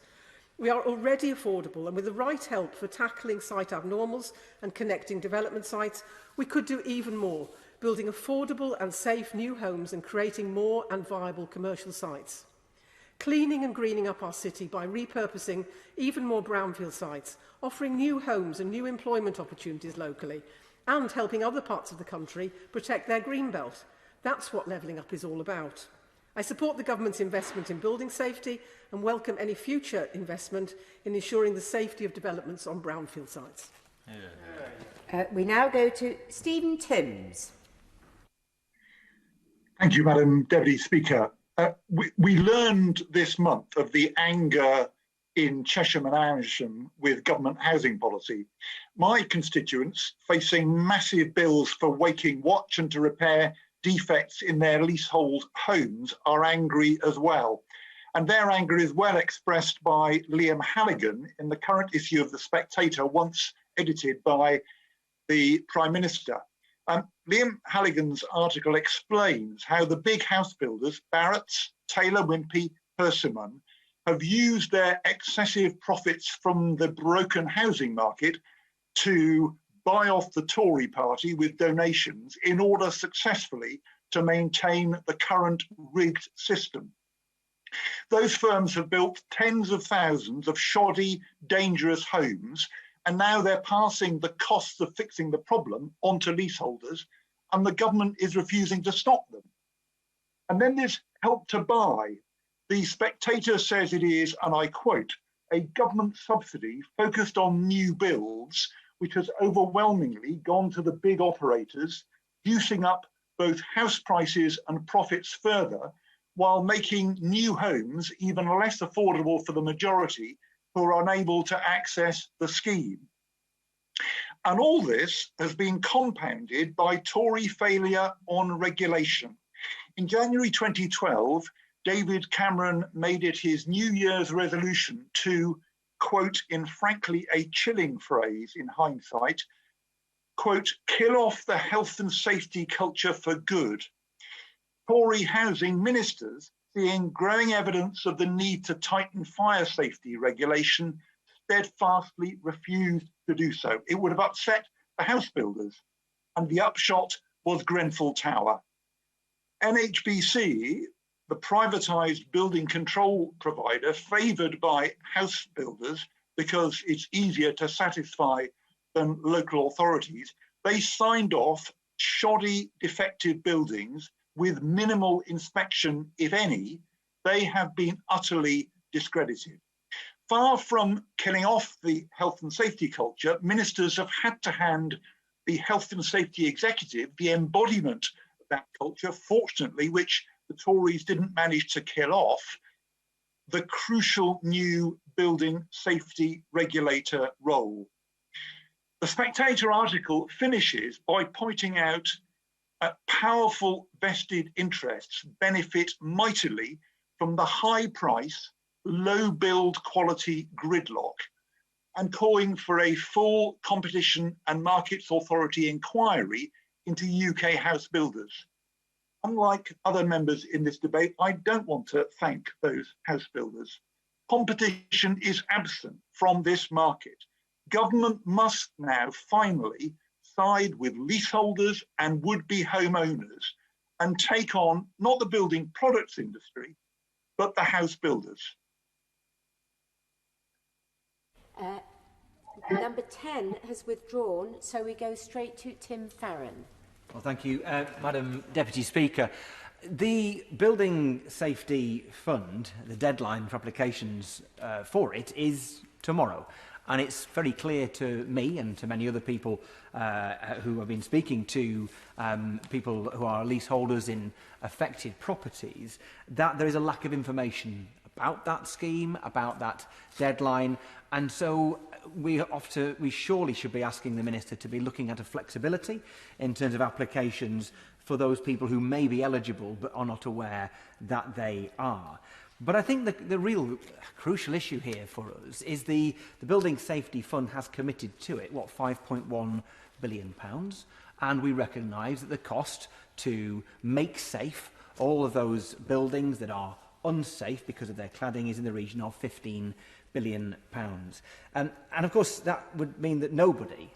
We are already affordable, and with the right help for tackling site abnormals and connecting development sites, we could do even more, building affordable and safe new homes and creating more and viable commercial sites. Cleaning and greening up our city by repurposing even more brownfield sites, offering new homes and new employment opportunities locally, and helping other parts of the country protect their green belt. That's what levelling up is all about. I support the government's investment in building safety and welcome any future investment in ensuring the safety of developments on brownfield sites. We now go to Stephen Timms. Thank you, Madam Deputy Speaker. We learned this month of the anger in Chesham and Amersham with government housing policy. My constituents, facing massive bills for waking watch and to repair defects in their leasehold homes, are angry as well. And their anger is well expressed by Liam Halligan in the current issue of The Spectator, once edited by the Prime Minister. Liam Halligan's article explains how the big house builders, Barratt's, Taylor Wimpey, Persimmon, have used their excessive profits from the broken housing market to buy off the Tory party with donations in order successfully to maintain the current rigged system. Those firms have built tens of thousands of shoddy, dangerous homes, and now they're passing the costs of fixing the problem onto leaseholders, and the government is refusing to stop them. And then there's Help to Buy. The Spectator says it is, and I quote, a government subsidy focused on new builds, which has overwhelmingly gone to the big operators, juicing up both house prices and profits further, while making new homes even less affordable for the majority who are unable to access the scheme. And all this has been compounded by Tory failure on regulation. In January 2012, David Cameron made it his New Year's resolution to, quote, in frankly a chilling phrase in hindsight, quote, kill off the health and safety culture for good. Tory housing ministers, seeing growing evidence of the need to tighten fire safety regulation, steadfastly refused to do so. It would have upset the house builders, and the upshot was Grenfell Tower. NHBC, the privatised building control provider favoured by house builders because it's easier to satisfy than local authorities, they signed off shoddy, defective buildings with minimal inspection, if any. They have been utterly discredited. Far from killing off the health and safety culture, ministers have had to hand the health and safety executive the embodiment of that culture, fortunately, which the Tories didn't manage to kill off, the crucial new building safety regulator role. The Spectator article finishes by pointing out that powerful vested interests benefit mightily from the high price, low build quality gridlock, and calling for a full Competition and Markets Authority inquiry into UK house builders. Unlike other members in this debate, I don't want to thank those house builders. Competition is absent from this market. Government must now finally side with leaseholders and would-be homeowners and take on not the building products industry, but the house builders. Number 10 has withdrawn, so we go straight to Tim Farron. Well, thank you, Madam Deputy Speaker. The Building Safety Fund, the deadline for applications for it is tomorrow. And it's very clear to me and to many other people who have been speaking to people who are leaseholders in affected properties that there is a lack of information about that scheme, about that deadline. And so we surely should be asking the Minister to be looking at a flexibility in terms of applications for those people who may be eligible but are not aware that they are. But I think the real crucial issue here for us is the Building Safety Fund has committed to it, what, £5.1 billion, and we recognise that the cost to make safe all of those buildings that are unsafe because of their cladding is in the region of £15 billion. And of course that would mean that nobody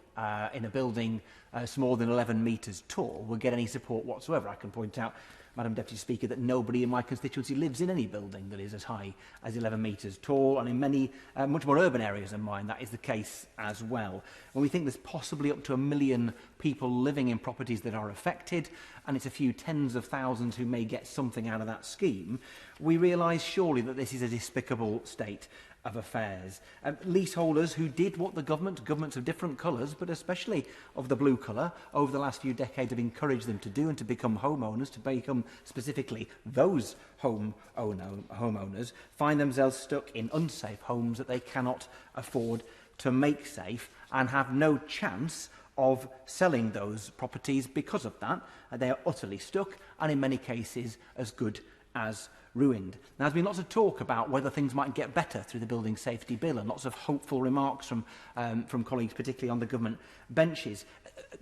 in a building smaller than 11 metres tall will get any support whatsoever. I can point out, Madam Deputy Speaker, that nobody in my constituency lives in any building that is as high as 11 metres tall, and in many much more urban areas than mine that is the case as well. When we think there's possibly up to 1 million people living in properties that are affected, and it's a few tens of thousands who may get something out of that scheme, we realise surely that this is a despicable state of affairs. Leaseholders who did what the governments of different colours, but especially of the blue colour, over the last few decades have encouraged them to do and to become homeowners, to become specifically those homeowners, find themselves stuck in unsafe homes that they cannot afford to make safe and have no chance of selling those properties because of that. They are utterly stuck and in many cases as good as ruined. Now, there's been lots of talk about whether things might get better through the Building Safety Bill and lots of hopeful remarks from colleagues, particularly on the government benches.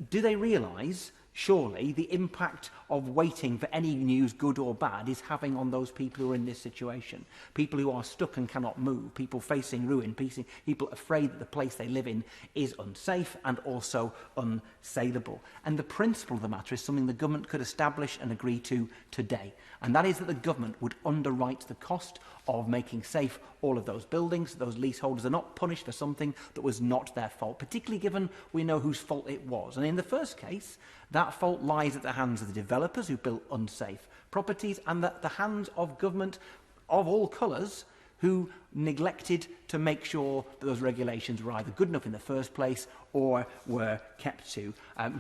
Do they realise, surely, the impact of waiting for any news, good or bad, is having on those people who are in this situation? People who are stuck and cannot move, people facing ruin, people afraid that the place they live in is unsafe and also unsaleable. And the principle of the matter is something the government could establish and agree to today. And that is that the government would underwrite the cost of making safe all of those buildings. Those leaseholders are not punished for something that was not their fault, particularly given we know whose fault it was. And in the first case, that fault lies at the hands of the developers who built unsafe properties and at the hands of government of all colours who neglected to make sure that those regulations were either good enough in the first place or were kept to.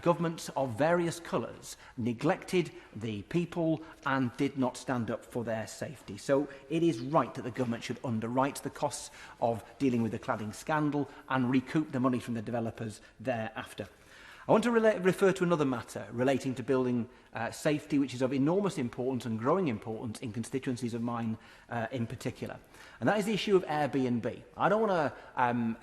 Governments of various colours neglected the people and did not stand up for their safety. So it is right that the government should underwrite the costs of dealing with the cladding scandal and recoup the money from the developers thereafter. I want to refer to another matter relating to building safety, which is of enormous importance and growing importance in constituencies of mine in particular. And that is the issue of Airbnb. I don't want to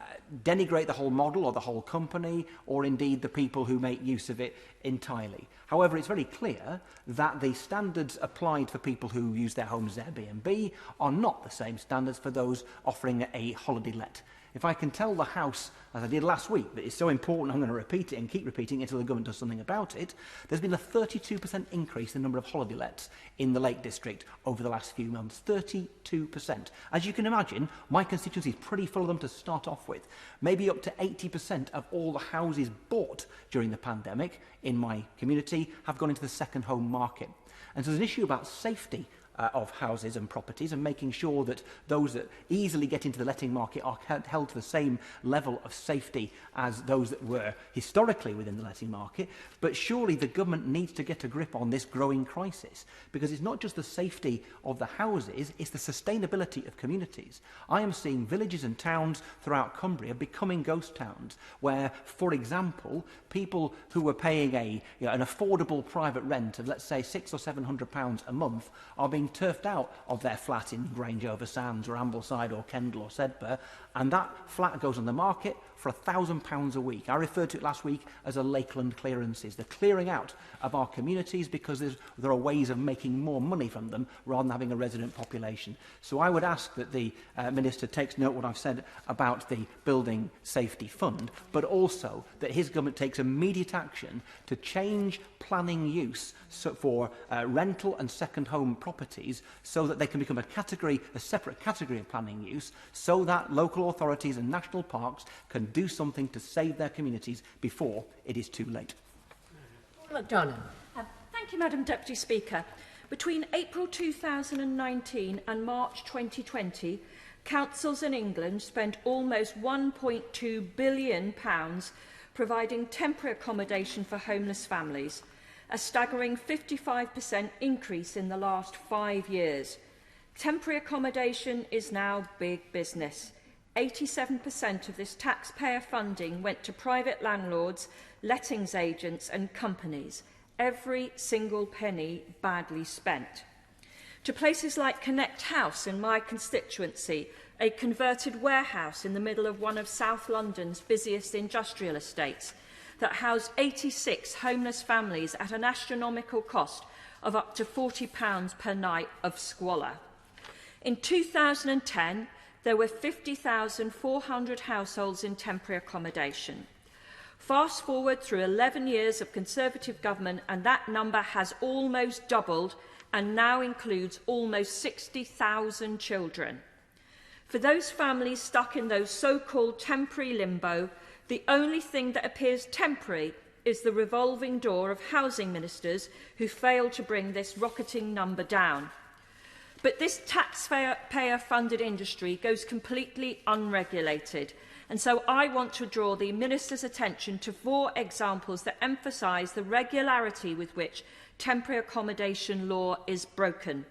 denigrate the whole model or the whole company or indeed the people who make use of it entirely. However, it's very clear that the standards applied for people who use their homes as Airbnb are not the same standards for those offering a holiday let If I can tell the House, as I did last week, that it's so important I'm going to repeat it and keep repeating it until the government does something about it, there's been a 32% increase in the number of holiday lets in the Lake District over the last few months. 32%. As you can imagine, my constituency is pretty full of them to start off with. Maybe up to 80% of all the houses bought during the pandemic in my community have gone into the second home market. And so there's an issue about safety of houses and properties and making sure that those that easily get into the letting market are held to the same level of safety as those that were historically within the letting market. But surely the government needs to get a grip on this growing crisis, because it's not just the safety of the houses, it's the sustainability of communities. I am seeing villages and towns throughout Cumbria becoming ghost towns where, for example, people who were paying an affordable private rent of, let's say, £600 or £700 a month are being turfed out of their flat in Grange over Sands or Ambleside or Kendal or Sedbergh, and that flat goes on the market for £1,000 a week. I referred to it last week as a Lakeland clearances. The clearing out of our communities because there are ways of making more money from them rather than having a resident population. So I would ask that the Minister takes note of what I've said about the Building Safety Fund, but also that his government takes immediate action to change planning use for rental and second home properties so that they can become a separate category of planning use, so that local authorities and national parks can do something to save their communities before it is too late. McDonagh. Thank you, Madam Deputy Speaker. Between April 2019 and March 2020, councils in England spent almost £1.2 billion providing temporary accommodation for homeless families, a staggering 55% increase in the last 5 years. Temporary accommodation is now big business. 87% of this taxpayer funding went to private landlords, lettings agents and companies. Every single penny badly spent. To places like Connect House in my constituency, a converted warehouse in the middle of one of South London's busiest industrial estates that housed 86 homeless families at an astronomical cost of up to £40 per night of squalor. In 2010, there were 50,400 households in temporary accommodation. Fast forward through 11 years of Conservative government and that number has almost doubled and now includes almost 60,000 children. For those families stuck in those so-called temporary limbo, the only thing that appears temporary is the revolving door of housing ministers who failed to bring this rocketing number down. But this taxpayer-funded industry goes completely unregulated. And so I want to draw the Minister's attention to 4 examples that emphasise the regularity with which temporary accommodation law is broken.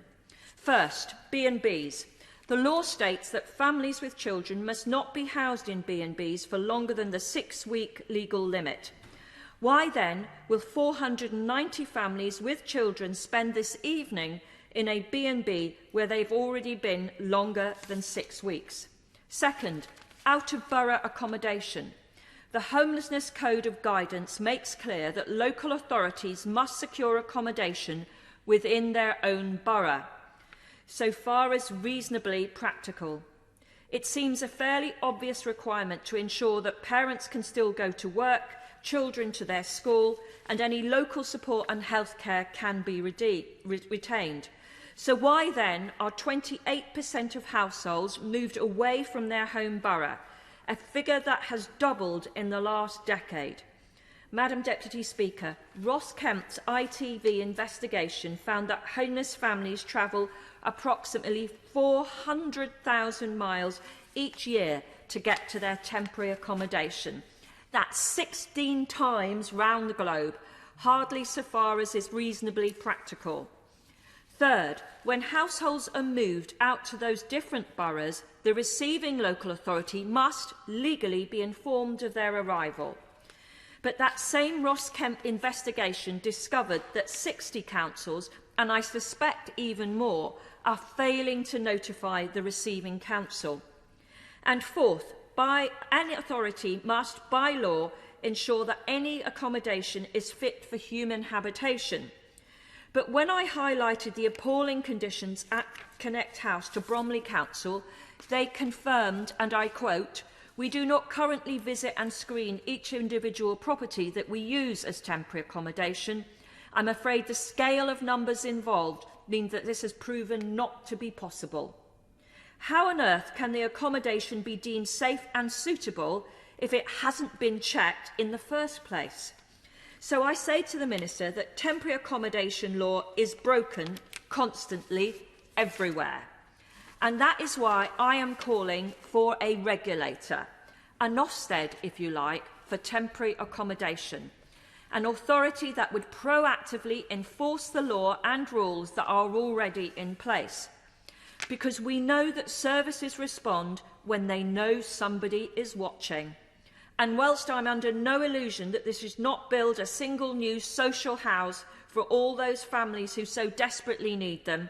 First, B&Bs. The law states that families with children must not be housed in B&Bs for longer than the 6-week legal limit. Why then will 490 families with children spend this evening in a B&B where they've already been longer than 6 weeks? Second, out-of-borough accommodation. The Homelessness Code of Guidance makes clear that local authorities must secure accommodation within their own borough, so far as reasonably practical. It seems a fairly obvious requirement to ensure that parents can still go to work, children to their school, and any local support and healthcare can be retained. So why then are 28% of households moved away from their home borough, a figure that has doubled in the last decade? Madam Deputy Speaker, Ross Kemp's ITV investigation found that homeless families travel approximately 400,000 miles each year to get to their temporary accommodation. That's 16 times round the globe, hardly so far as is reasonably practical. Third, when households are moved out to those different boroughs, the receiving local authority must legally be informed of their arrival. But that same Ross Kemp investigation discovered that 60 councils, and I suspect even more, are failing to notify the receiving council. And fourth, any authority must, by law, ensure that any accommodation is fit for human habitation. But when I highlighted the appalling conditions at Connect House to Bromley Council, they confirmed, and I quote, We do not currently visit and screen each individual property that we use as temporary accommodation. I'm afraid the scale of numbers involved means that this has proven not to be possible. How on earth can the accommodation be deemed safe and suitable if it hasn't been checked in the first place? So I say to the Minister that temporary accommodation law is broken constantly everywhere. And that is why I am calling for a regulator, an Ofsted, if you like, for temporary accommodation, an authority that would proactively enforce the law and rules that are already in place. Because we know that services respond when they know somebody is watching. And whilst I'm under no illusion that this is not build a single new social house for all those families who so desperately need them,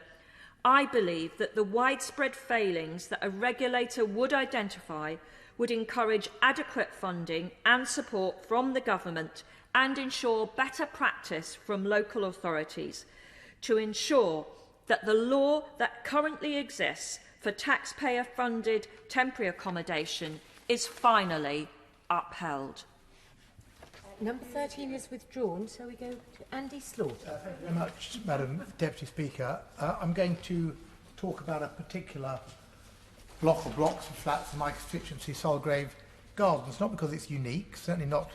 I believe that the widespread failings that a regulator would identify would encourage adequate funding and support from the government and ensure better practice from local authorities to ensure that the law that currently exists for taxpayer-funded temporary accommodation is finally upheld. Number 13 is withdrawn, so we go to Andy Slaughter. Thank you very much, Madam Deputy Speaker. I'm going to talk about a particular block or blocks of flats in my constituency, Solgrave Gardens, not because it's unique, certainly not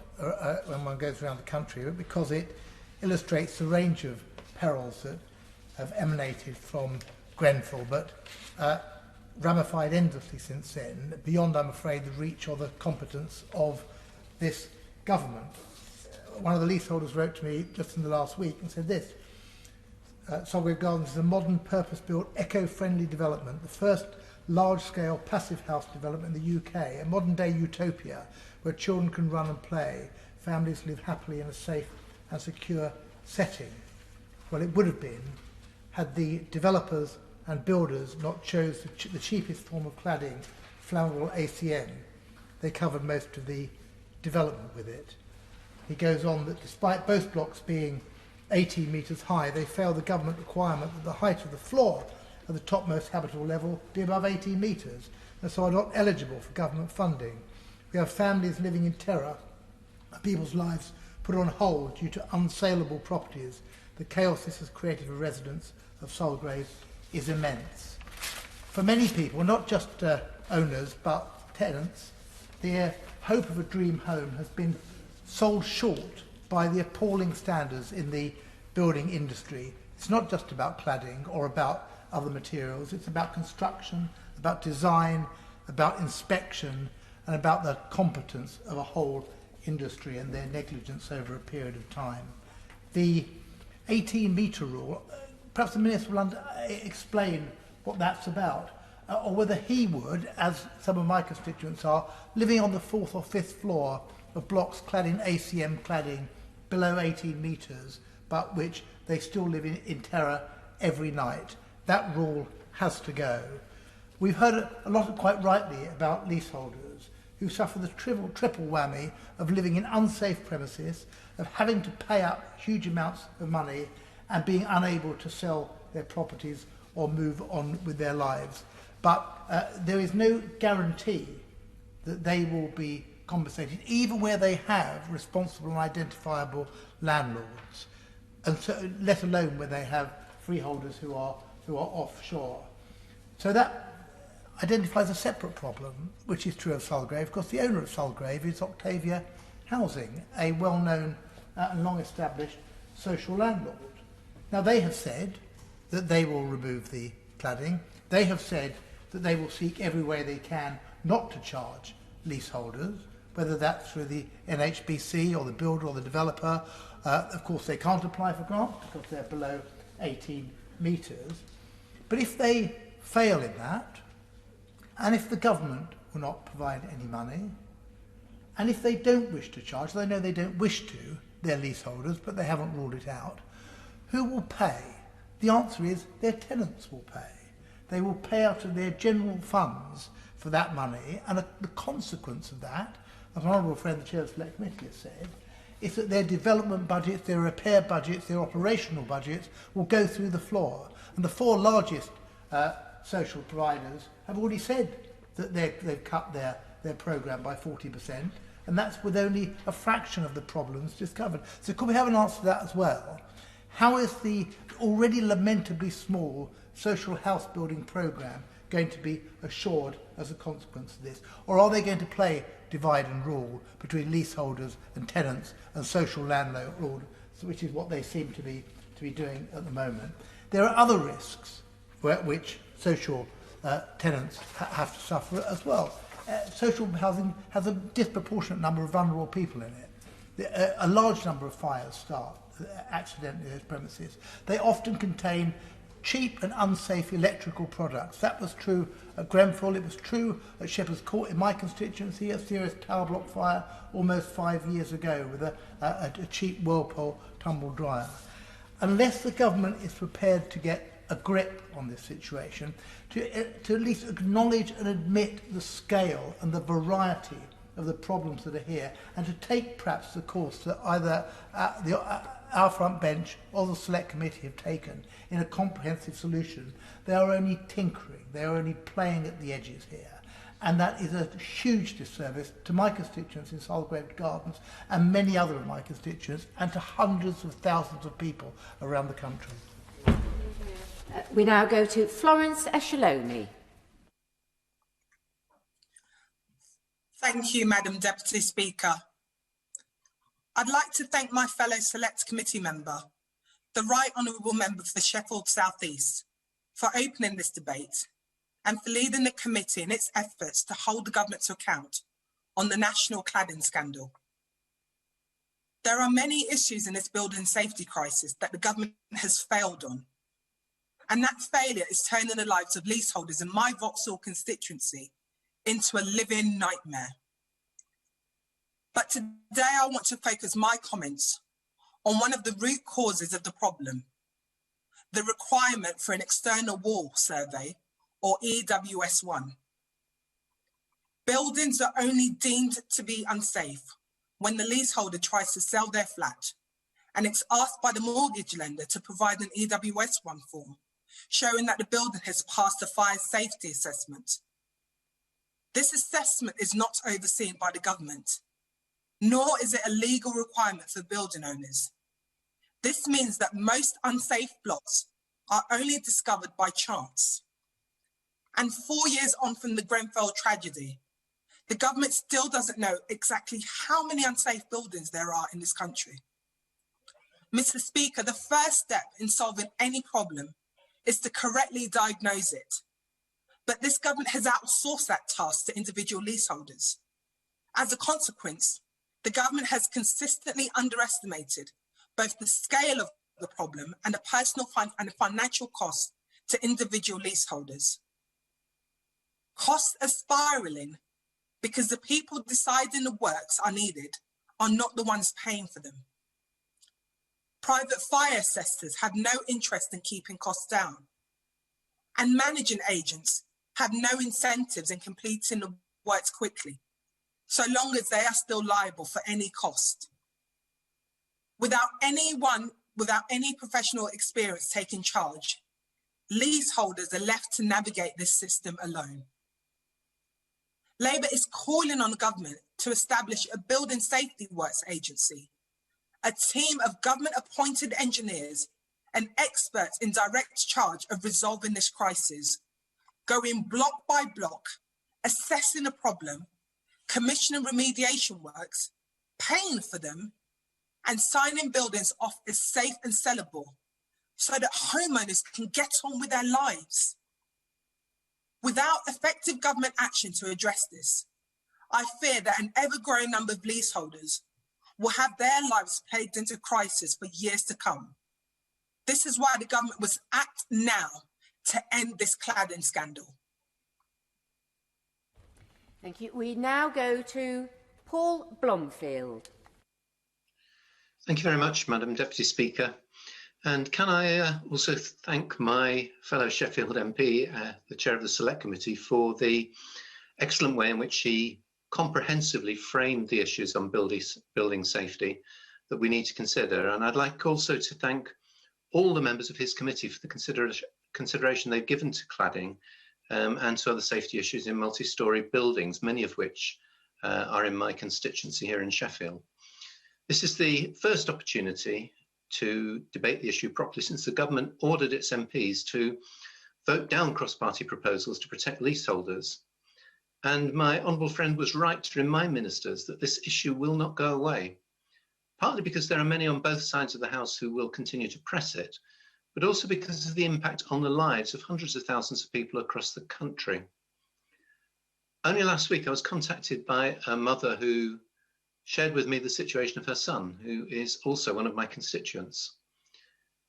when one goes around the country, but because it illustrates the range of perils that have emanated from Grenfell, but ramified endlessly since then, beyond, I'm afraid, the reach or the competence of this government. One of the leaseholders wrote to me just in the last week and said this: Solgrave Gardens is a modern, purpose-built, eco-friendly development, the first large-scale passive house development in the UK, a modern-day utopia where children can run and play, families live happily in a safe and secure setting. Well, it would have been had the developers and builders not chose the cheapest form of cladding, flammable ACM. They covered most of the development with it. He goes on that despite both blocks being 18 metres high, they failed the government requirement that the height of the floor at the topmost habitable level be above 18 metres, and so are not eligible for government funding. We have families living in terror, people's lives put on hold due to unsaleable properties. The chaos this has created for residents of Solgrave is immense. For many people, not just owners but tenants, their hope of a dream home has been sold short by the appalling standards in the building industry. It's not just about cladding or about other materials, it's about construction, about design, about inspection, and about the competence of a whole industry and their negligence over a period of time. The 18-metre rule, perhaps the Minister will explain what that's about, or whether he would, as some of my constituents are, living on the 4th or 5th floor of blocks clad in ACM cladding below 18 metres, but which they still live in terror every night. That rule has to go. We've heard a lot, quite rightly, about leaseholders who suffer the triple whammy of living in unsafe premises, of having to pay up huge amounts of money and being unable to sell their properties or move on with their lives. But there is no guarantee that they will be compensated, even where they have responsible and identifiable landlords, and so, let alone where they have freeholders who are offshore. So that identifies a separate problem, which is true of Solgrave. Of course, the owner of Solgrave is Octavia Housing, a well-known and long-established social landlord. Now, they have said that they will remove the cladding. They have said that they will seek every way they can not to charge leaseholders, whether that's through the NHBC or the builder or the developer. Of course, they can't apply for grants because they're below 18 metres. But if they fail in that, and if the government will not provide any money, and if they don't wish to charge, they know they don't wish to, they're leaseholders, but they haven't ruled it out, who will pay? The answer is their tenants will pay. They will pay out of their general funds for that money, and the consequence of that, as an honourable friend, the Chair of the Select Committee has said, is that their development budgets, their repair budgets, their operational budgets will go through the floor. And the four largest social providers have already said that they've cut their their programme by 40%, and that's with only a fraction of the problems discovered. So could we have an answer to that as well? How is the already lamentably small social house building programme going to be assured as a consequence of this? Or are they going to play divide and rule between leaseholders and tenants and social landlords, which is what they seem to be doing at the moment? There are other risks which social tenants have to suffer as well. Social housing has a disproportionate number of vulnerable people in it. A large number of fires start accidentally in those premises. They often contain cheap and unsafe electrical products. That was true at Grenfell, it was true at Shepherd's Court in my constituency, a serious tower block fire almost 5 years ago with a cheap Whirlpool tumble dryer. Unless the government is prepared to get a grip on this situation, to at least acknowledge and admit the scale and the variety of the problems that are here, and to take perhaps the course that either our front bench or the select committee have taken in a comprehensive solution, they are only tinkering, they are only playing at the edges here. And that is a huge disservice to my constituents in Salgrave Gardens and many other of my constituents, and to hundreds of thousands of people around the country. We now go to Florence Eshalomi. Thank you, Madam Deputy Speaker. I'd like to thank my fellow Select Committee member, the Right Honourable Member for Sheffield South East, for opening this debate and for leading the committee in its efforts to hold the government to account on the national cladding scandal. There are many issues in this building safety crisis that the government has failed on, and that failure is turning the lives of leaseholders in my Vauxhall constituency into a living nightmare. But today I want to focus my comments on one of the root causes of the problem, the requirement for an external wall survey, or EWS1. Buildings are only deemed to be unsafe when the leaseholder tries to sell their flat and it's asked by the mortgage lender to provide an EWS1 form showing that the building has passed a fire safety assessment. This assessment is not overseen by the government, nor is it a legal requirement for building owners. This means that most unsafe blocks are only discovered by chance. And 4 years on from the Grenfell tragedy, the government still doesn't know exactly how many unsafe buildings there are in this country. Mr. Speaker, the first step in solving any problem is to correctly diagnose it. But this government has outsourced that task to individual leaseholders. As a consequence, the government has consistently underestimated both the scale of the problem and the personal and financial cost to individual leaseholders. Costs are spiralling because the people deciding the works are needed are not the ones paying for them. Private fire assessors have no interest in keeping costs down, and managing agents have no incentives in completing the works quickly, so long as they are still liable for any cost. Without any professional experience taking charge, leaseholders are left to navigate this system alone. Labour is calling on the government to establish a building safety works agency, a team of government-appointed engineers and experts in direct charge of resolving this crisis, going block by block, assessing a problem, commissioning remediation works, paying for them, and signing buildings off as safe and sellable so that homeowners can get on with their lives. Without effective government action to address this, I fear that an ever-growing number of leaseholders will have their lives plagued into crisis for years to come. This is why the government must act now to end this cladding scandal. Thank you. We now go to Paul Blomfield. Thank you very much, Madam Deputy Speaker. And can I also thank my fellow Sheffield MP, the Chair of the Select Committee, for the excellent way in which she comprehensively framed the issues on building safety that we need to consider. And I'd like also to thank all the members of his committee for the consideration they've given to cladding and to other safety issues in multi-storey buildings, many of which are in my constituency here in Sheffield. This is the first opportunity to debate the issue properly since the government ordered its MPs to vote down cross-party proposals to protect leaseholders. And my honourable friend was right to remind ministers that this issue will not go away, partly because there are many on both sides of the House who will continue to press it, but also because of the impact on the lives of hundreds of thousands of people across the country. Only last week I was contacted by a mother who shared with me the situation of her son, who is also one of my constituents.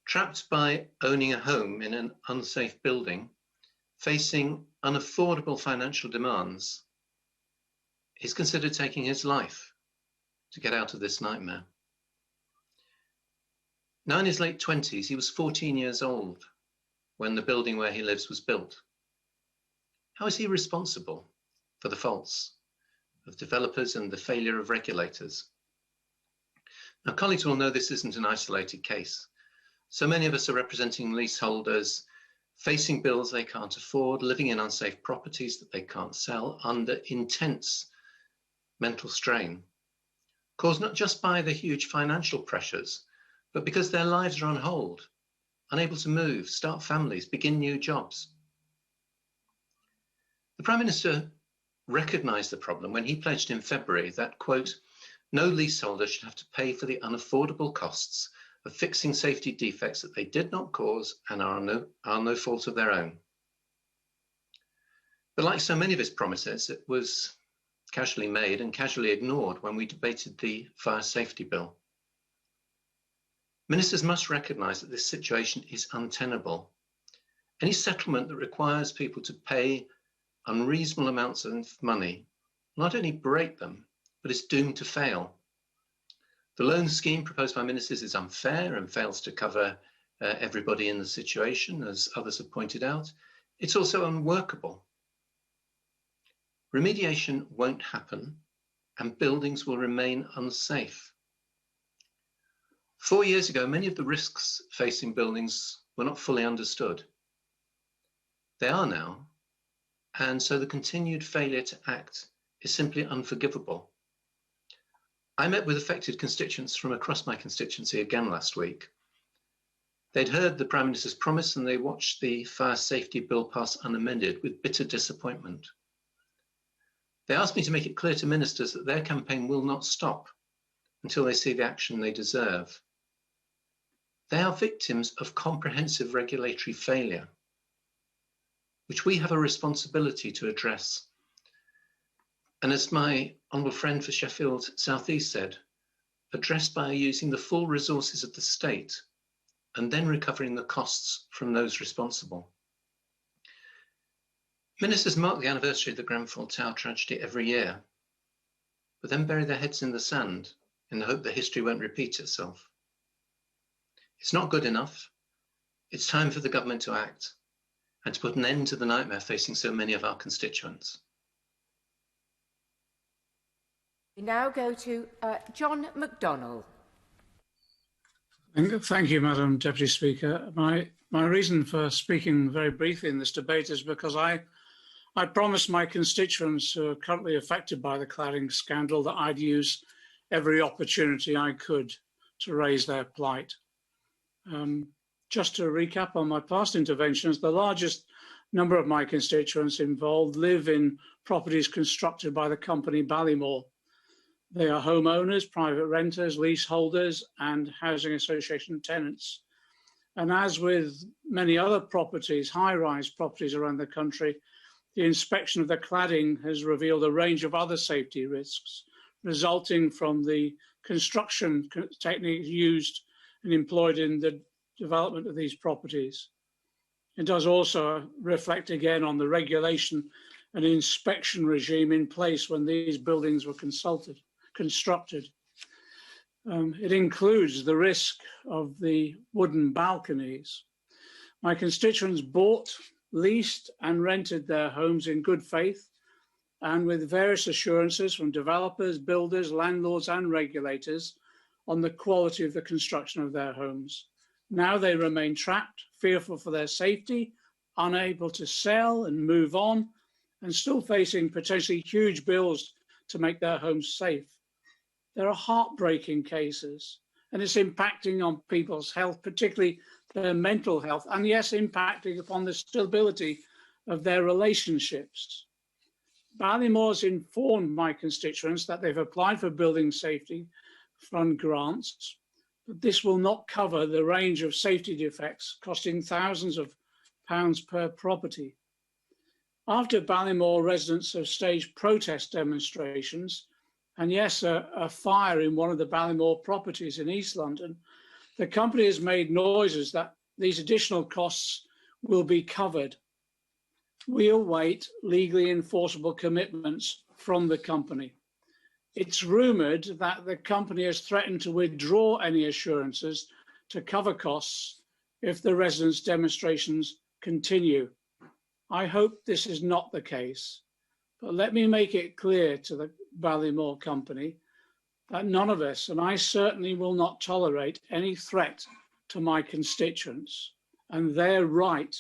Trapped by owning a home in an unsafe building, facing unaffordable financial demands, he's considered taking his life to get out of this nightmare. Now in his late 20s, he was 14 years old when the building where he lives was built. How is he responsible for the faults of developers and the failure of regulators? Now, colleagues will know this isn't an isolated case. So many of us are representing leaseholders facing bills they can't afford, living in unsafe properties that they can't sell under intense mental strain, caused not just by the huge financial pressures, but because their lives are on hold, unable to move, start families, begin new jobs. The Prime Minister recognised the problem when he pledged in February that, quote, no leaseholder should have to pay for the unaffordable costs of fixing safety defects that they did not cause and are no fault of their own. But like so many of his promises, it was casually made and casually ignored when we debated the fire safety bill. Ministers must recognise that this situation is untenable. Any settlement that requires people to pay unreasonable amounts of money not only break them, but is doomed to fail. The loan scheme proposed by ministers is unfair and fails to cover everybody in the situation, as others have pointed out. It's also unworkable. Remediation won't happen and buildings will remain unsafe. 4 years ago, many of the risks facing buildings were not fully understood. They are now, and so the continued failure to act is simply unforgivable. I met with affected constituents from across my constituency again last week. They'd heard the Prime Minister's promise and they watched the fire safety bill pass unamended with bitter disappointment. They asked me to make it clear to ministers that their campaign will not stop until they see the action they deserve. They are victims of comprehensive regulatory failure, which we have a responsibility to address. And as my honourable friend for Sheffield South East said, addressed by using the full resources of the state and then recovering the costs from those responsible. Ministers mark the anniversary of the Grenfell Tower tragedy every year, but then bury their heads in the sand in the hope that history won't repeat itself. It's not good enough. It's time for the government to act and to put an end to the nightmare facing so many of our constituents. We now go to John McDonnell. Thank you, Madam Deputy Speaker. My reason for speaking very briefly in this debate is because I promised my constituents who are currently affected by the cladding scandal that I'd use every opportunity I could to raise their plight. Just to recap on my past interventions, the largest number of my constituents involved live in properties constructed by the company Ballymore. They are homeowners, private renters, leaseholders, and housing association tenants. And as with many other properties, high-rise properties around the country, the inspection of the cladding has revealed a range of other safety risks resulting from the construction techniques used and employed in the development of these properties. It does also reflect again on the regulation and inspection regime in place when these buildings were constructed. It includes the risk of the wooden balconies. My constituents bought, leased and rented their homes in good faith and with various assurances from developers, builders, landlords and regulators on the quality of the construction of their homes. Now they remain trapped, fearful for their safety unable to sell and move on, and still facing potentially huge bills to make their homes safe. There are heartbreaking cases, and it's impacting on people's health, particularly their mental health, and yes, impacting upon the stability of their relationships. Ballymore's informed my constituents that they've applied for building safety fund grants, but this will not cover the range of safety defects costing thousands of pounds per property. After Ballymore, residents have staged protest demonstrations, and yes, a fire in one of the Ballymore properties in East London, the company has made noises that these additional costs will be covered. We await legally enforceable commitments from the company. It's rumoured that the company has threatened to withdraw any assurances to cover costs if the residents' demonstrations continue. I hope this is not the case, but let me make it clear to the Ballymore company that none of us, and I certainly will not tolerate any threat to my constituents and their right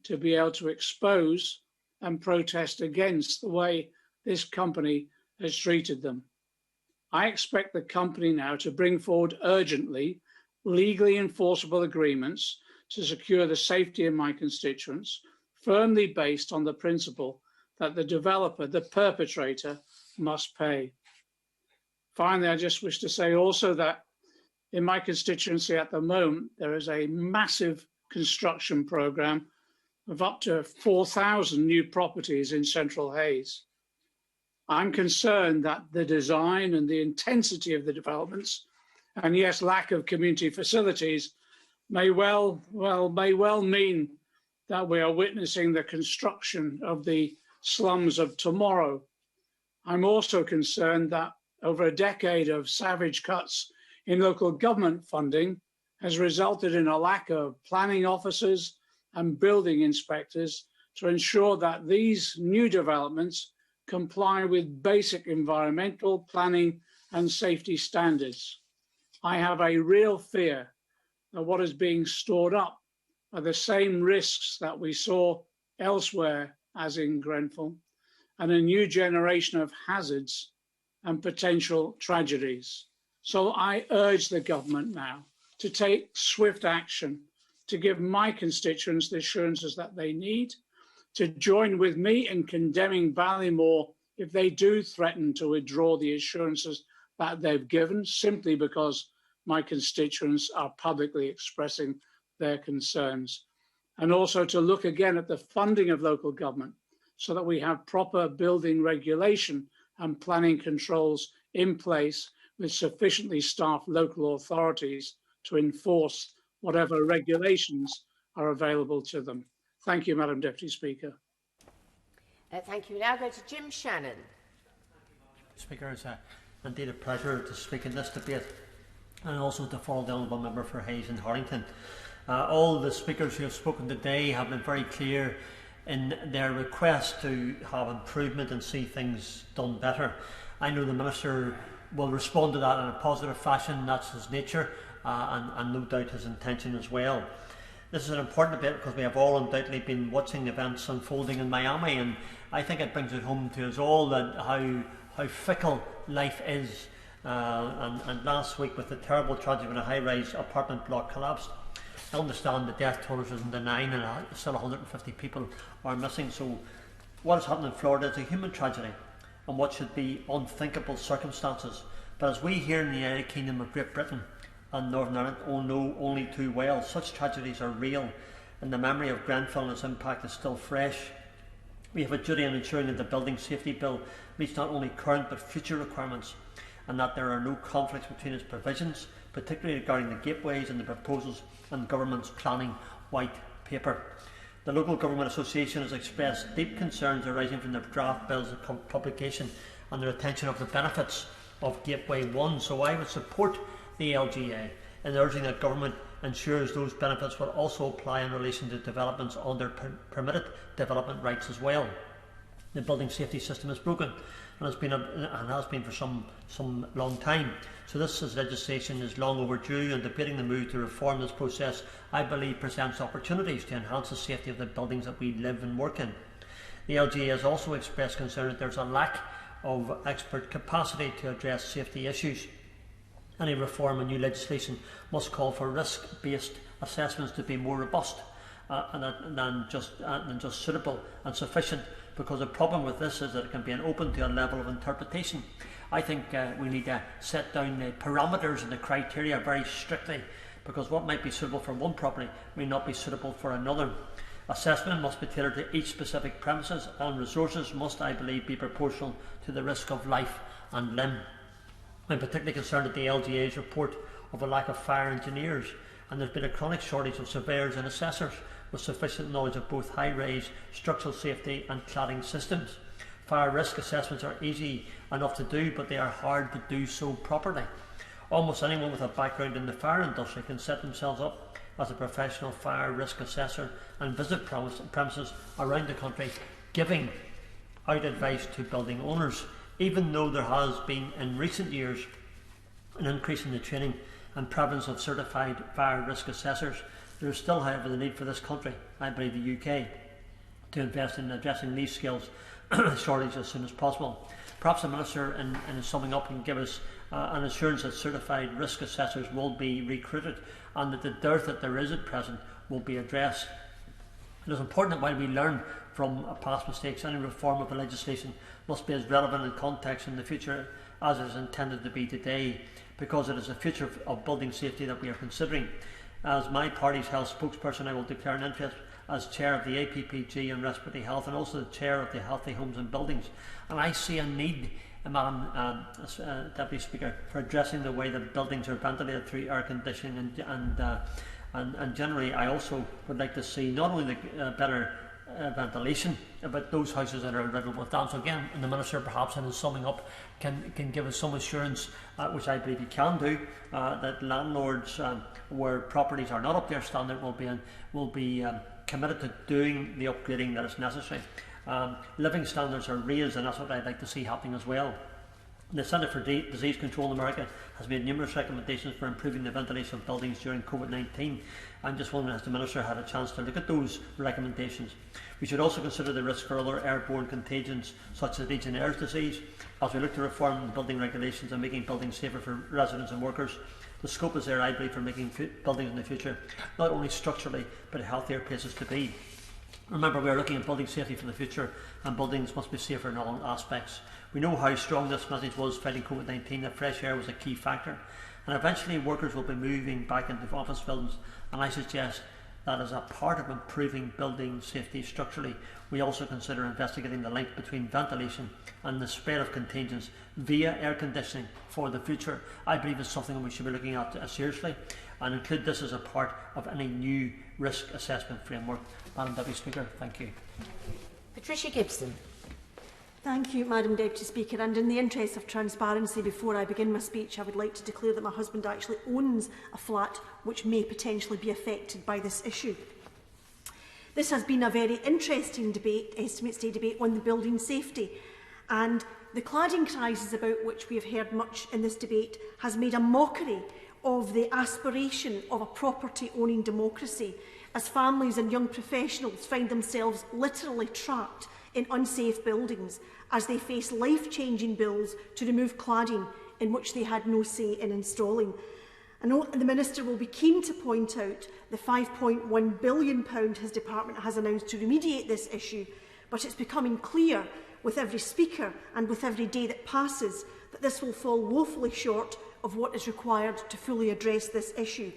to be able to expose and protest against the way this company has treated them. I expect the company now to bring forward urgently legally enforceable agreements to secure the safety of my constituents, firmly based on the principle that the developer, the perpetrator, must pay. Finally, I just wish to say also that in my constituency at the moment, there is a massive construction programme of up to 4,000 new properties in Central Hayes. I'm concerned that the design and the intensity of the developments, and yes, lack of community facilities, may well mean that we are witnessing the construction of the slums of tomorrow. I'm also concerned that over a decade of savage cuts in local government funding has resulted in a lack of planning officers and building inspectors to ensure that these new developments comply with basic environmental planning and safety standards. I have a real fear that what is being stored up are the same risks that we saw elsewhere, as in Grenfell, and a new generation of hazards and potential tragedies. So I urge the government now to take swift action to give my constituents the assurances that they need, to join with me in condemning Ballymore if they do threaten to withdraw the assurances that they've given, simply because my constituents are publicly expressing their concerns. And also to look again at the funding of local government so that we have proper building regulation and planning controls in place with sufficiently staffed local authorities to enforce whatever regulations are available to them. Thank you, Madam Deputy Speaker. Thank you. We now go to Jim Shannon. Speaker, it's indeed a pleasure to speak in this debate and also to follow the Honourable Member for Hayes and Harrington. All the speakers who have spoken today have been very clear in their request to have improvement and see things done better. I know the Minister will respond to that in a positive fashion. That's his nature and no doubt his intention as well. This is an important debate because we have all undoubtedly been watching events unfolding in Miami, and I think it brings it home to us all that how fickle life is. And last week, with the terrible tragedy when a high-rise apartment block collapsed, I understand the death toll is in the 9 and still 150 people are missing. So what has happened in Florida is a human tragedy and what should be unthinkable circumstances. But as we here in the United Kingdom of Great Britain and Northern Ireland all know only too well, such tragedies are real and the memory of Grenfell and its impact is still fresh. We have a duty in ensuring that the Building Safety Bill meets not only current but future requirements, and that there are no conflicts between its provisions, particularly regarding the gateways and the proposals in Government's planning white paper. The Local Government Association has expressed deep concerns arising from the draft bill's publication and the retention of the benefits of Gateway 1, so I would support the LGA in urging that Government ensures those benefits will also apply in relation to developments under permitted development rights as well. the building safety system is broken, and has been for some long time. So this legislation is long overdue, and debating the move to reform this process, I believe, presents opportunities to enhance the safety of the buildings that we live and work in. The LGA has also expressed concern that there is a lack of expert capacity to address safety issues. Any reform and new legislation must call for risk-based assessments to be more robust than just suitable and sufficient, because the problem with this is that it can be open to a level of interpretation. I think we need to set down the parameters and the criteria very strictly, because what might be suitable for one property may not be suitable for another. Assessment must be tailored to each specific premises, and resources must, I believe, be proportional to the risk of life and limb. I'm particularly concerned at the LGA's report of a lack of fire engineers, and there's been a chronic shortage of surveyors and assessors with sufficient knowledge of both high-rise, structural safety and cladding systems. Fire risk assessments are easy enough to do, but they are hard to do so properly. Almost anyone with a background in the fire industry can set themselves up as a professional fire risk assessor and visit premises around the country giving out advice to building owners. Even though there has been in recent years an increase in the training and prevalence of certified fire risk assessors, there is still, however, the need for this country, I believe the UK, to invest in addressing these skills shortage as soon as possible. Perhaps the Minister, in summing up, can give us an assurance that certified risk assessors will be recruited and that the dearth that there is at present will be addressed. It is important that while we learn from past mistakes, any reform of the legislation must be as relevant in context in the future as it is intended to be today, because it is the future of building safety that we are considering. As my party's health spokesperson, I will declare an interest as chair of the APPG in respiratory health and also the chair of the Healthy Homes and Buildings. And I see a need, Madam Deputy Speaker, for addressing the way that buildings are ventilated through air conditioning and generally I also would like to see not only the better ventilation, but those houses that are riddled with damp. So again, the Minister perhaps in his summing up can give us some assurance, which I believe he can do, that landlords where properties are not up to their standard will be committed to doing the upgrading that is necessary. Living standards are raised, and that's what I'd like to see happening as well. The Centre for Disease Control in America has made numerous recommendations for improving the ventilation of buildings during COVID-19. I'm just wondering, has the Minister had a chance to look at those recommendations? We should also consider the risk for other airborne contagions such as Legionnaires' disease as we look to reform the building regulations and making buildings safer for residents and workers. The scope is there, I believe, for making buildings in the future not only structurally but healthier places to be. Remember, we are looking at building safety for the future, and buildings must be safer in all aspects. We know how strong this message was fighting COVID-19, that fresh air was a key factor, and eventually workers will be moving back into office buildings, and I suggest that as a part of improving building safety structurally, we also consider investigating the link between ventilation and the spread of contagions via air conditioning for the future. I believe it's something we should be looking at seriously, and include this as a part of any new risk assessment framework. Madam Deputy Speaker, thank you. Patricia Gibson. Thank you, Madam Deputy Speaker, and in the interest of transparency, before I begin my speech, I would like to declare that my husband actually owns a flat which may potentially be affected by this issue. This has been a very interesting debate, Estimates Day debate on the building safety, and the cladding crisis about which we have heard much in this debate has made a mockery of the aspiration of a property-owning democracy, as families and young professionals find themselves literally trapped in unsafe buildings as they face life-changing bills to remove cladding in which they had no say in installing. I know the Minister will be keen to point out the £5.1 billion his department has announced to remediate this issue, but it's becoming clear with every speaker and with every day that passes that this will fall woefully short of what is required to fully address this issue.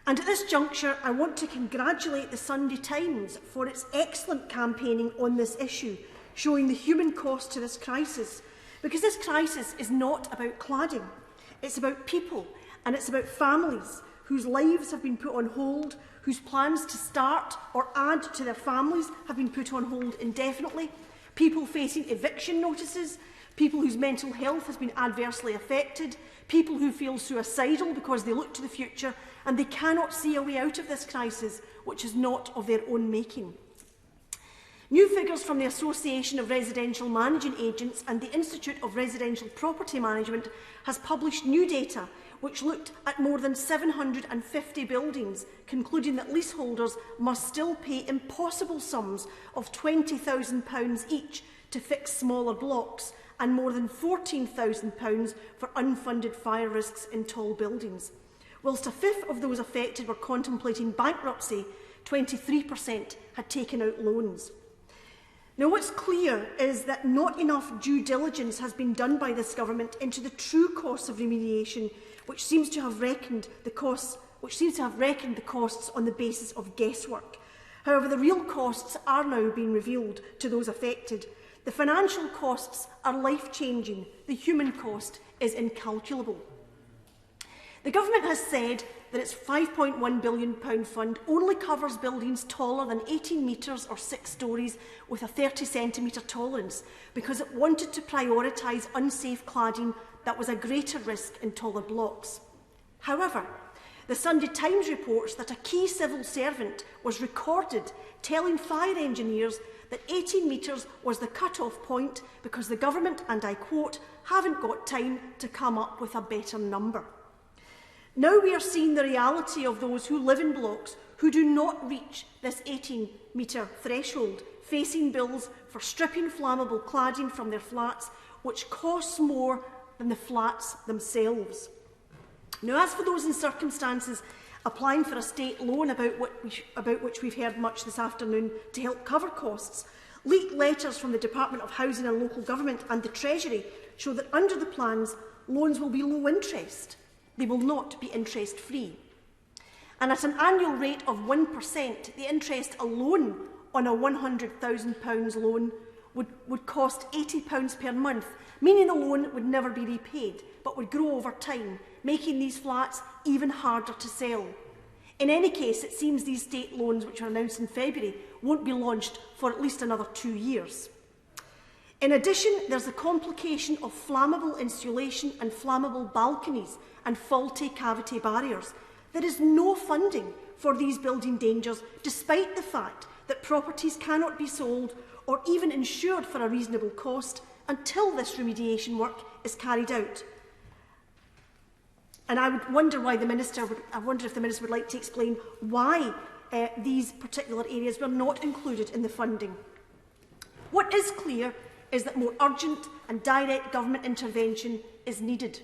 And at this juncture, I want to congratulate the Sunday Times for its excellent campaigning on this issue, showing the human cost to this crisis. Because this crisis is not about cladding. It's about people, and it's about families whose lives have been put on hold, whose plans to start or add to their families have been put on hold indefinitely, people facing eviction notices, people whose mental health has been adversely affected, people who feel suicidal because they look to the future and they cannot see a way out of this crisis, which is not of their own making. New figures from the Association of Residential Managing Agents and the Institute of Residential Property Management has published new data which looked at more than 750 buildings, concluding that leaseholders must still pay impossible sums of £20,000 each to fix smaller blocks and more than £14,000 for unfunded fire risks in tall buildings. Whilst a fifth of those affected were contemplating bankruptcy, 23% had taken out loans. Now, what's clear is that not enough due diligence has been done by this government into the true costs of remediation, which seems to have reckoned the costs on the basis of guesswork. However, the real costs are now being revealed to those affected. The financial costs are life-changing. The human cost is incalculable. The government has said that its £5.1 billion fund only covers buildings taller than 18 metres or 6 storeys with a 30-centimetre tolerance because it wanted to prioritise unsafe cladding that was a greater risk in taller blocks. However, the Sunday Times reports that a key civil servant was recorded telling fire engineers that 18 metres was the cut-off point because the government, and I quote, haven't got time to come up with a better number. Now we are seeing the reality of those who live in blocks who do not reach this 18-metre threshold, facing bills for stripping flammable cladding from their flats, which costs more than the flats themselves. Now, as for those in circumstances applying for a state loan about which we've heard much this afternoon to help cover costs, leaked letters from the Department of Housing and Local Government and the Treasury show that under the plans, loans will be low interest. They will not be interest-free. And at an annual rate of 1%, the interest alone on a £100,000 loan would cost £80 per month, meaning the loan would never be repaid, but would grow over time, making these flats even harder to sell. In any case, it seems these state loans, which were announced in February, won't be launched for at least another 2 years. In addition, there's the complication of flammable insulation and flammable balconies and faulty cavity barriers. There is no funding for these building dangers, despite the fact that properties cannot be sold or even insured for a reasonable cost until this remediation work is carried out. And I would wonder why I wonder if the Minister would like to explain why these particular areas were not included in the funding. What is clear is that more urgent and direct government intervention is needed.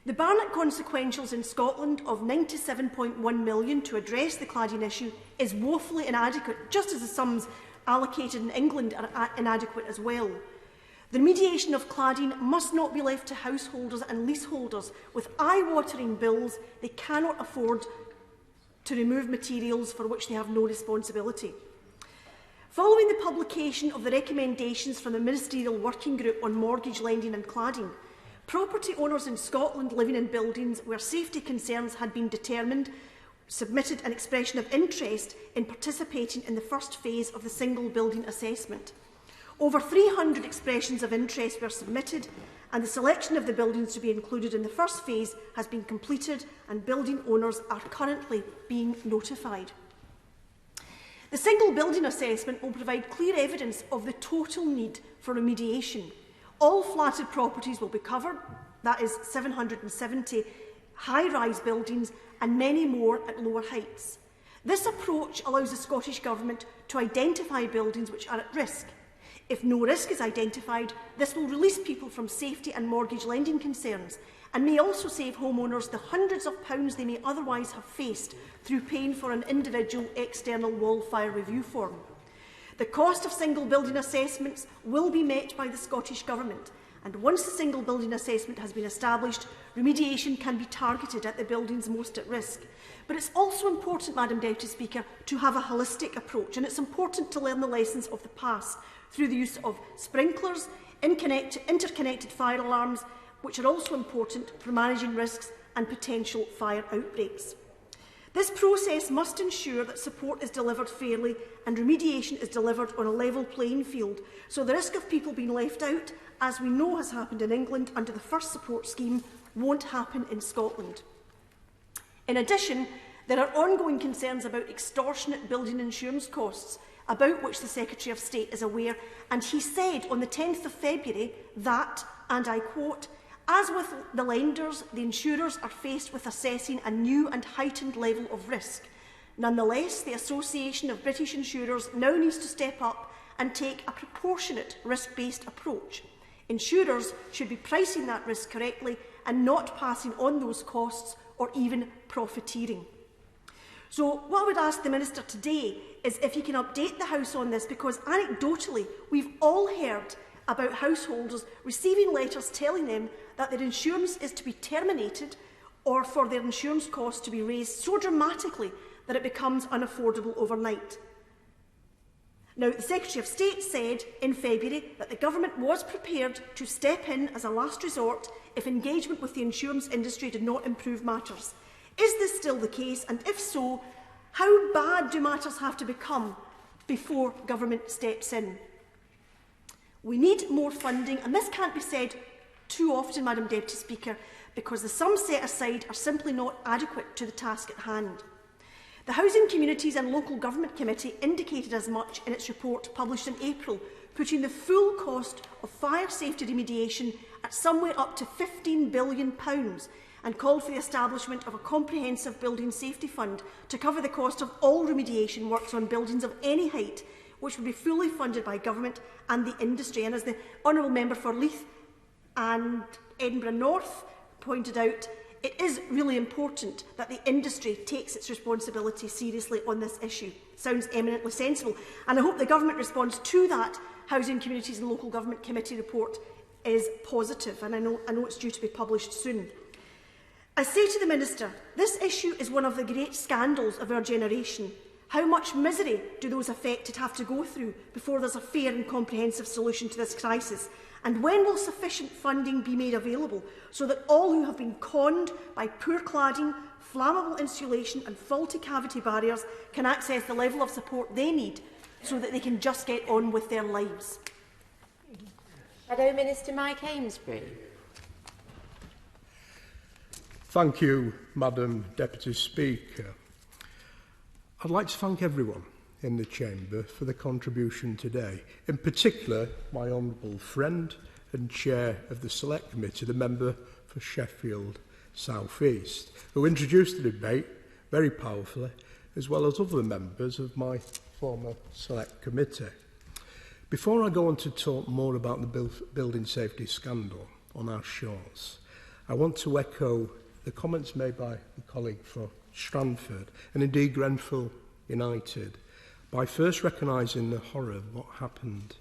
The Barnett consequentials in Scotland of £97.1 million to address the cladding issue is woefully inadequate, just as the sums allocated in England are inadequate as well. The remediation of cladding must not be left to householders and leaseholders with eye-watering bills they cannot afford to remove materials for which they have no responsibility. Following the publication of the recommendations from the Ministerial Working Group on Mortgage Lending and Cladding, property owners in Scotland living in buildings where safety concerns had been determined submitted an expression of interest in participating in the first phase of the single building assessment. Over 300 expressions of interest were submitted, and the selection of the buildings to be included in the first phase has been completed, and building owners are currently being notified. The single building assessment will provide clear evidence of the total need for remediation. All flatted properties will be covered, that is 770 high-rise buildings and many more at lower heights. This approach allows the Scottish Government to identify buildings which are at risk. If no risk is identified, this will release people from safety and mortgage lending concerns and may also save homeowners the hundreds of pounds they may otherwise have faced through paying for an individual external wall fire review form. The cost of single building assessments will be met by the Scottish Government, and once the single building assessment has been established, remediation can be targeted at the buildings most at risk. But it's also important, Madam Deputy Speaker, to have a holistic approach, and it's important to learn the lessons of the past through the use of sprinklers, interconnected fire alarms, which are also important for managing risks and potential fire outbreaks. This process must ensure that support is delivered fairly and remediation is delivered on a level playing field, so the risk of people being left out, as we know has happened in England under the first support scheme, won't happen in Scotland. In addition, there are ongoing concerns about extortionate building insurance costs, about which the Secretary of State is aware, and he said on the 10th of February that, and I quote, "As with the lenders, the insurers are faced with assessing a new and heightened level of risk. Nonetheless, the Association of British Insurers now needs to step up and take a proportionate risk-based approach. Insurers should be pricing that risk correctly and not passing on those costs or even profiteering." So what I would ask the Minister today is if he can update the House on this, because anecdotally we've all heard about householders receiving letters telling them that their insurance is to be terminated or for their insurance costs to be raised so dramatically that it becomes unaffordable overnight. Now, the Secretary of State said in February that the Government was prepared to step in as a last resort if engagement with the insurance industry did not improve matters. Is this still the case? And if so, how bad do matters have to become before Government steps in? We need more funding, and this can't be said too often, Madam Deputy Speaker, because the sums set aside are simply not adequate to the task at hand. The Housing, Communities and Local Government Committee indicated as much in its report published in April, putting the full cost of fire safety remediation at somewhere up to £15 billion, and called for the establishment of a comprehensive building safety fund to cover the cost of all remediation works on buildings of any height, which would be fully funded by Government and the industry. And as the Honourable Member for Leith and Edinburgh North pointed out, it is really important that the industry takes its responsibility seriously on this issue. Sounds eminently sensible, and I hope the Government response to that Housing, Communities and Local Government Committee report is positive, and I know it's due to be published soon. I say to the Minister, this issue is one of the great scandals of our generation. How much misery do those affected have to go through before there's a fair and comprehensive solution to this crisis? And when will sufficient funding be made available so that all who have been conned by poor cladding, flammable insulation and faulty cavity barriers can access the level of support they need so that they can just get on with their lives? Shadow Minister Mike Amesbury. Thank you, Madam Deputy Speaker. I'd like to thank everyone in the Chamber for the contribution today, in particular my honourable friend and Chair of the Select Committee, the member for Sheffield South East, who introduced the debate very powerfully, as well as other members of my former Select Committee. Before I go on to talk more about the building safety scandal on our shores, I want to echo the comments made by the colleague for Stranford and indeed Grenfell United by first recognising the horror of what happened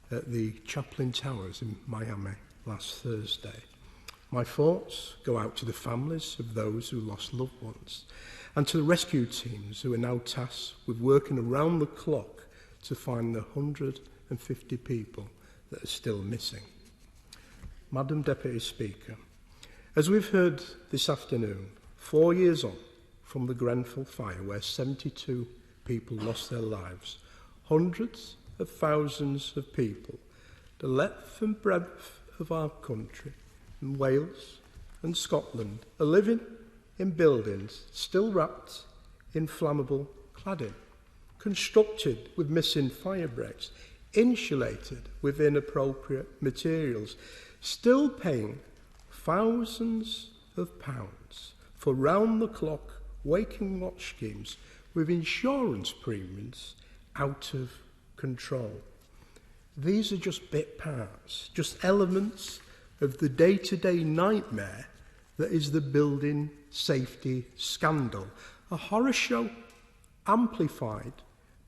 at the Chaplin Towers in Miami last Thursday. My thoughts go out to the families of those who lost loved ones and to the rescue teams who are now tasked with working around the clock to find the 150 people that are still missing. Madam Deputy Speaker, as we've heard this afternoon, 4 years on from the Grenfell fire where 72 people lost their lives, hundreds of thousands of people, the length and breadth of our country, in Wales and Scotland, are living in buildings still wrapped in flammable cladding, constructed with missing fire breaks, insulated with inappropriate materials, still paying thousands of pounds for round-the-clock waking watch schemes with insurance premiums out of control. These are just bit parts, just elements of the day-to-day nightmare that is the building safety scandal, a horror show amplified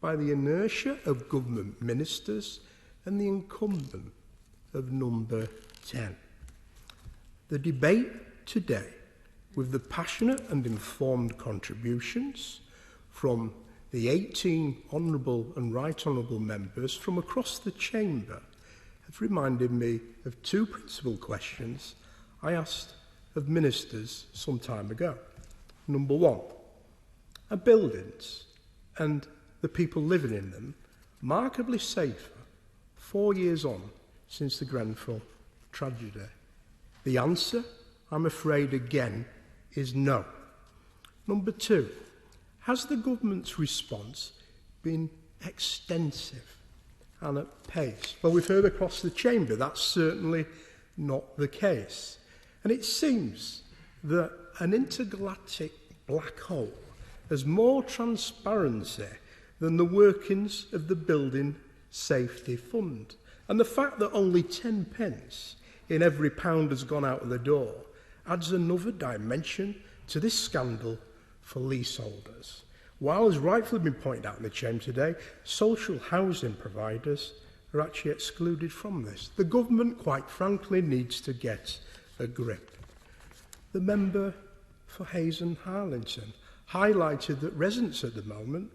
by the inertia of government ministers and the incumbent of number 10. The debate today, with the passionate and informed contributions from the 18 honourable and right honourable members from across the Chamber, have reminded me of two principal questions I asked of ministers some time ago. Number one, are buildings and the people living in them markedly safer 4 years on since the Grenfell tragedy? The answer, I'm afraid again, is no. Number two, has the government's response been extensive and at pace. Well, we've heard across the chamber that's certainly not the case. And it seems that an intergalactic black hole has more transparency than the workings of the Building Safety Fund. And the fact that only 10 pence in every pound has gone out of the door adds another dimension to this scandal for leaseholders. While, as rightfully been pointed out in the chamber today, social housing providers are actually excluded from this. The government, quite frankly, needs to get a grip. The member for Hayes and Harlington highlighted that residents at the moment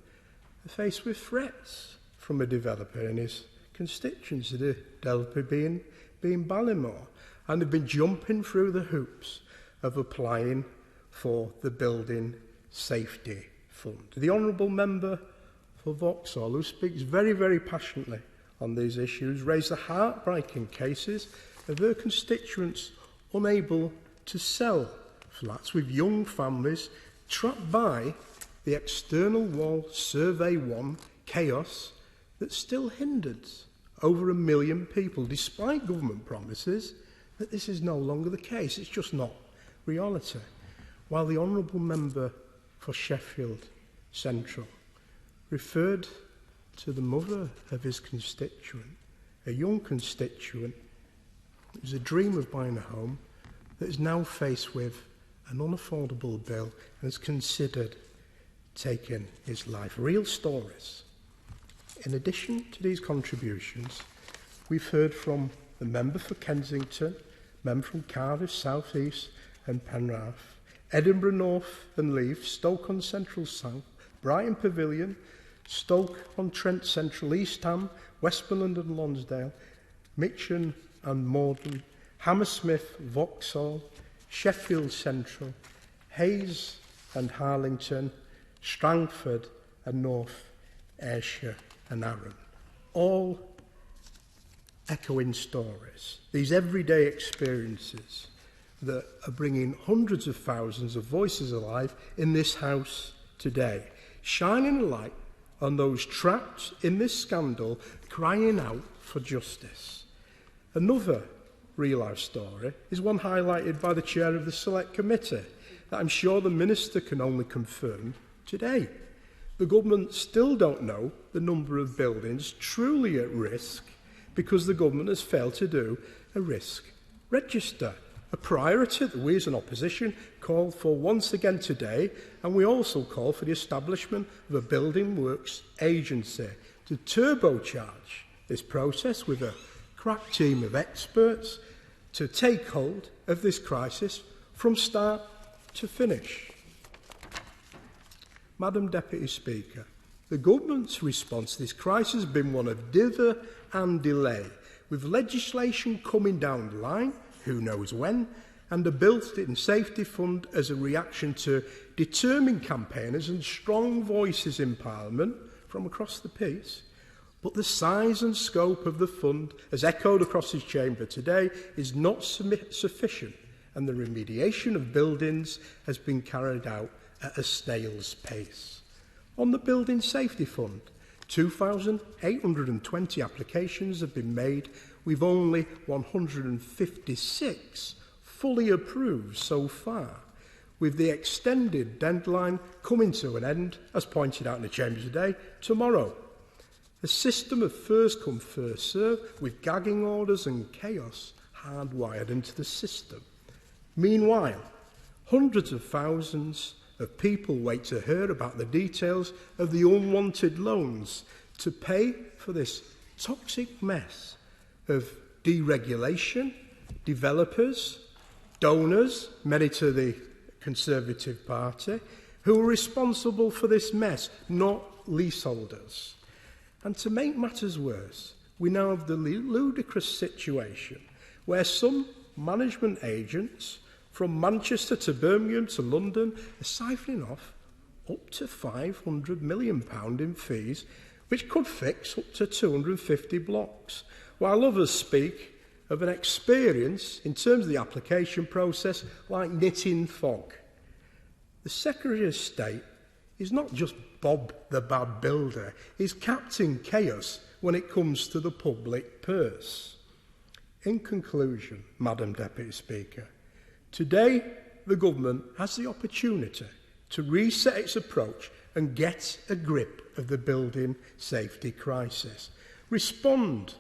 are faced with threats from a developer in his constituency, the developer being Ballymore, and they've been jumping through the hoops of applying for the Building Safety Fund. The honourable member for Vauxhall, who speaks very, very passionately on these issues, raised the heartbreaking cases of her constituents unable to sell flats, with young families trapped by the external wall Survey 1 chaos that still hinders over 1 million people, despite government promises that this is no longer the case. It's just not reality. While the honourable member for Sheffield Central referred to the mother of his constituent, a young constituent who was a dream of buying a home, that is now faced with an unaffordable bill and has considered taking his life. Real stories. In addition to these contributions, we've heard from the member for Kensington, member from Cardiff South East and Penrith, Edinburgh North and Leith, Stoke-on-Central South, Brighton Pavilion, Stoke-on-Trent Central, East Ham, Westmoreland and Lonsdale, Mitcham and Morden, Hammersmith, Vauxhall, Sheffield Central, Hayes and Harlington, Strangford and North Ayrshire and Arran. All echoing stories, these everyday experiences that are bringing hundreds of thousands of voices alive in this House today, shining a light on those trapped in this scandal, crying out for justice. Another real-life story is one highlighted by the chair of the Select Committee that I'm sure the Minister can only confirm today. The government still don't know the number of buildings truly at risk because the government has failed to do a risk register, a priority that we as an opposition called for once again today, and we also call for the establishment of a Building Works agency to turbocharge this process with a crack team of experts to take hold of this crisis from start to finish. Madam Deputy Speaker, the government's response to this crisis has been one of dither and delay, with legislation coming down the line, who knows when, and a built-in safety fund as a reaction to determined campaigners and strong voices in Parliament from across the piece. But the size and scope of the fund, as echoed across this chamber today, is not sufficient, and the remediation of buildings has been carried out at a snail's pace. On the Building Safety Fund, 2,820 applications have been made, with only 156 fully approved so far, with the extended deadline coming to an end, as pointed out in the chamber today, tomorrow. A system of first come, first serve, with gagging orders and chaos hardwired into the system. Meanwhile, hundreds of thousands of people wait to hear about the details of the unwanted loans to pay for this toxic mess of deregulation, developers, donors, many to the Conservative Party, who are responsible for this mess, not leaseholders. And to make matters worse, we now have the ludicrous situation where some management agents from Manchester to Birmingham to London are siphoning off up to £500 million in fees, which could fix up to 250 blocks, while others speak of an experience in terms of the application process like knitting fog. The Secretary of State is not just Bob the Bad Builder is Captain Chaos when it comes to the public purse. In conclusion, Madam Deputy Speaker, today the government has the opportunity to reset its approach and get a grip of the building safety crisis. Respond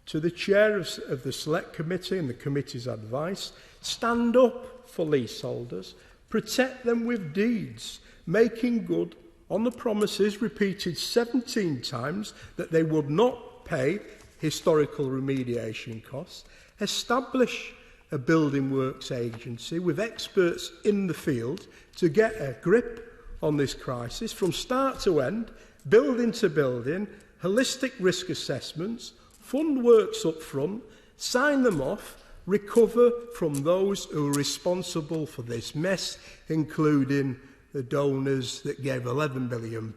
to the chair of the Select Committee and the committee's advice. Stand up for leaseholders. Protect them with deeds, making good on the promises repeated 17 times that they would not pay historical remediation costs. Establish a building works agency with experts in the field to get a grip on this crisis from start to end, building to building, holistic risk assessments, fund works up front, sign them off, recover from those who are responsible for this mess, including the donors that gave £11 billion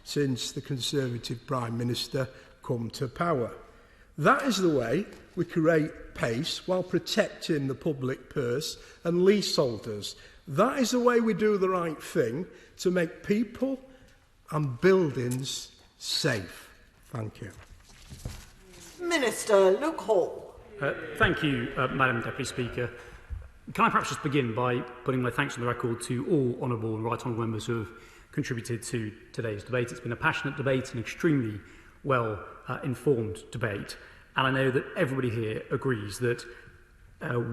since the Conservative Prime Minister come to power. That is the way we create pace while protecting the public purse and leaseholders. That is the way we do the right thing to make people and buildings safe. Thank you. Minister Luke Hall. Thank you, Madam Deputy Speaker. Can I perhaps just begin by putting my thanks on the record to all honourable and right honourable members who have contributed to today's debate. It's been a passionate debate, an extremely well-informed debate, and I know that everybody here agrees that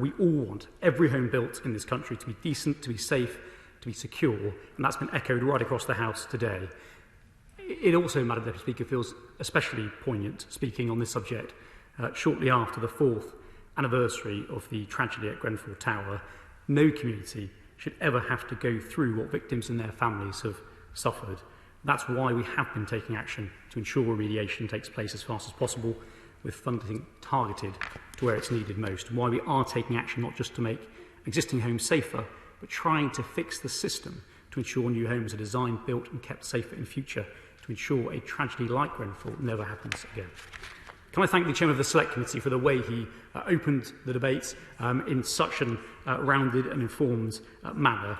we all want every home built in this country to be decent, to be safe, to be secure, and that's been echoed right across the House today. It also, Madam Deputy Speaker, feels especially poignant speaking on this subject shortly after the 4th anniversary of the tragedy at Grenfell Tower. No community should ever have to go through what victims and their families have suffered. That's why we have been taking action to ensure remediation takes place as fast as possible, with funding targeted to where it's needed most, and why we are taking action not just to make existing homes safer, but trying to fix the system to ensure new homes are designed, built and kept safer in future, to ensure a tragedy like Grenfell never happens again. Can I thank the Chairman of the Select Committee for the way he opened the debate in such a rounded and informed manner.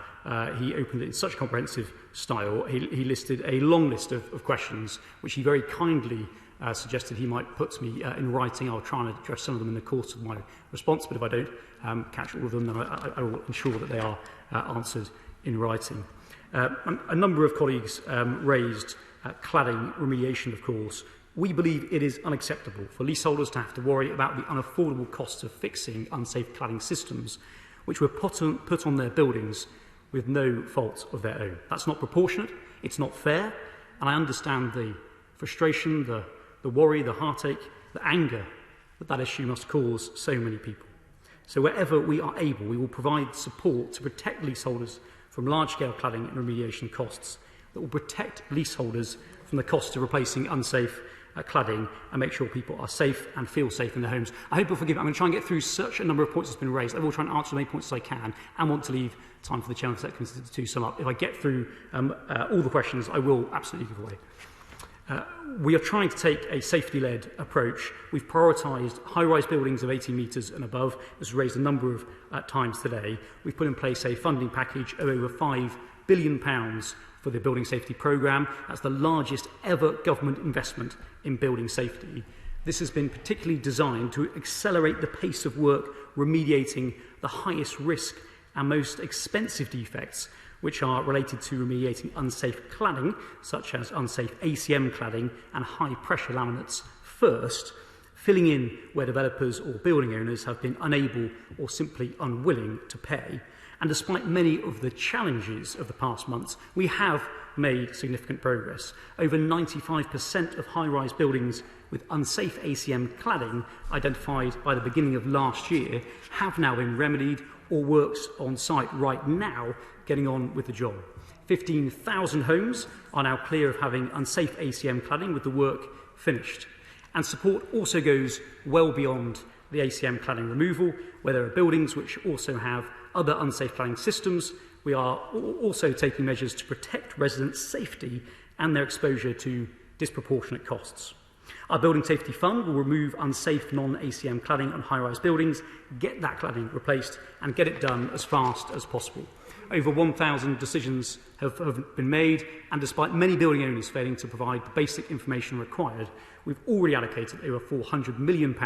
He opened it in such a comprehensive style. He listed a long list of questions, which he very kindly suggested he might put to me in writing. I'll try and address some of them in the course of my response, but if I don't catch all of them, then I will ensure that they are answered in writing. A number of colleagues raised cladding remediation, of course. We believe it is unacceptable for leaseholders to have to worry about the unaffordable costs of fixing unsafe cladding systems, which were put on their buildings with no fault of their own. That's not proportionate, it's not fair, and I understand the frustration, the worry, the heartache, the anger that issue must cause so many people. So wherever we are able, we will provide support to protect leaseholders from large-scale cladding and remediation costs that will protect leaseholders from the cost of replacing unsafe cladding and make sure people are safe and feel safe in their homes. I hope you'll forgive me. I'm going to try and get through such a number of points that's been raised. I will try and answer as many points as I can and want to leave time for the Chairman of the Select Committee to sum up. If I get through all the questions, I will absolutely give away. We are trying to take a safety-led approach. We've prioritised high-rise buildings of 18 metres and above. This was raised a number of times today. We've put in place a funding package of over £5 billion for the Building Safety Programme. That's the largest ever government investment in building safety. This has been particularly designed to accelerate the pace of work remediating the highest risk and most expensive defects, which are related to remediating unsafe cladding, such as unsafe ACM cladding and high-pressure laminates first, filling in where developers or building owners have been unable or simply unwilling to pay. And despite many of the challenges of the past months, we have made significant progress. Over 95% of high-rise buildings with unsafe ACM cladding identified by the beginning of last year have now been remedied or works on site right now getting on with the job. 15,000 homes are now clear of having unsafe ACM cladding with the work finished. And support also goes well beyond the ACM cladding removal, where there are buildings which also have other unsafe cladding systems. We are also taking measures to protect residents' safety and their exposure to disproportionate costs. Our Building Safety Fund will remove unsafe non-ACM cladding on high-rise buildings, get that cladding replaced and get it done as fast as possible. over 1,000 decisions have been made, and despite many building owners failing to provide the basic information required, we've already allocated over £400 million,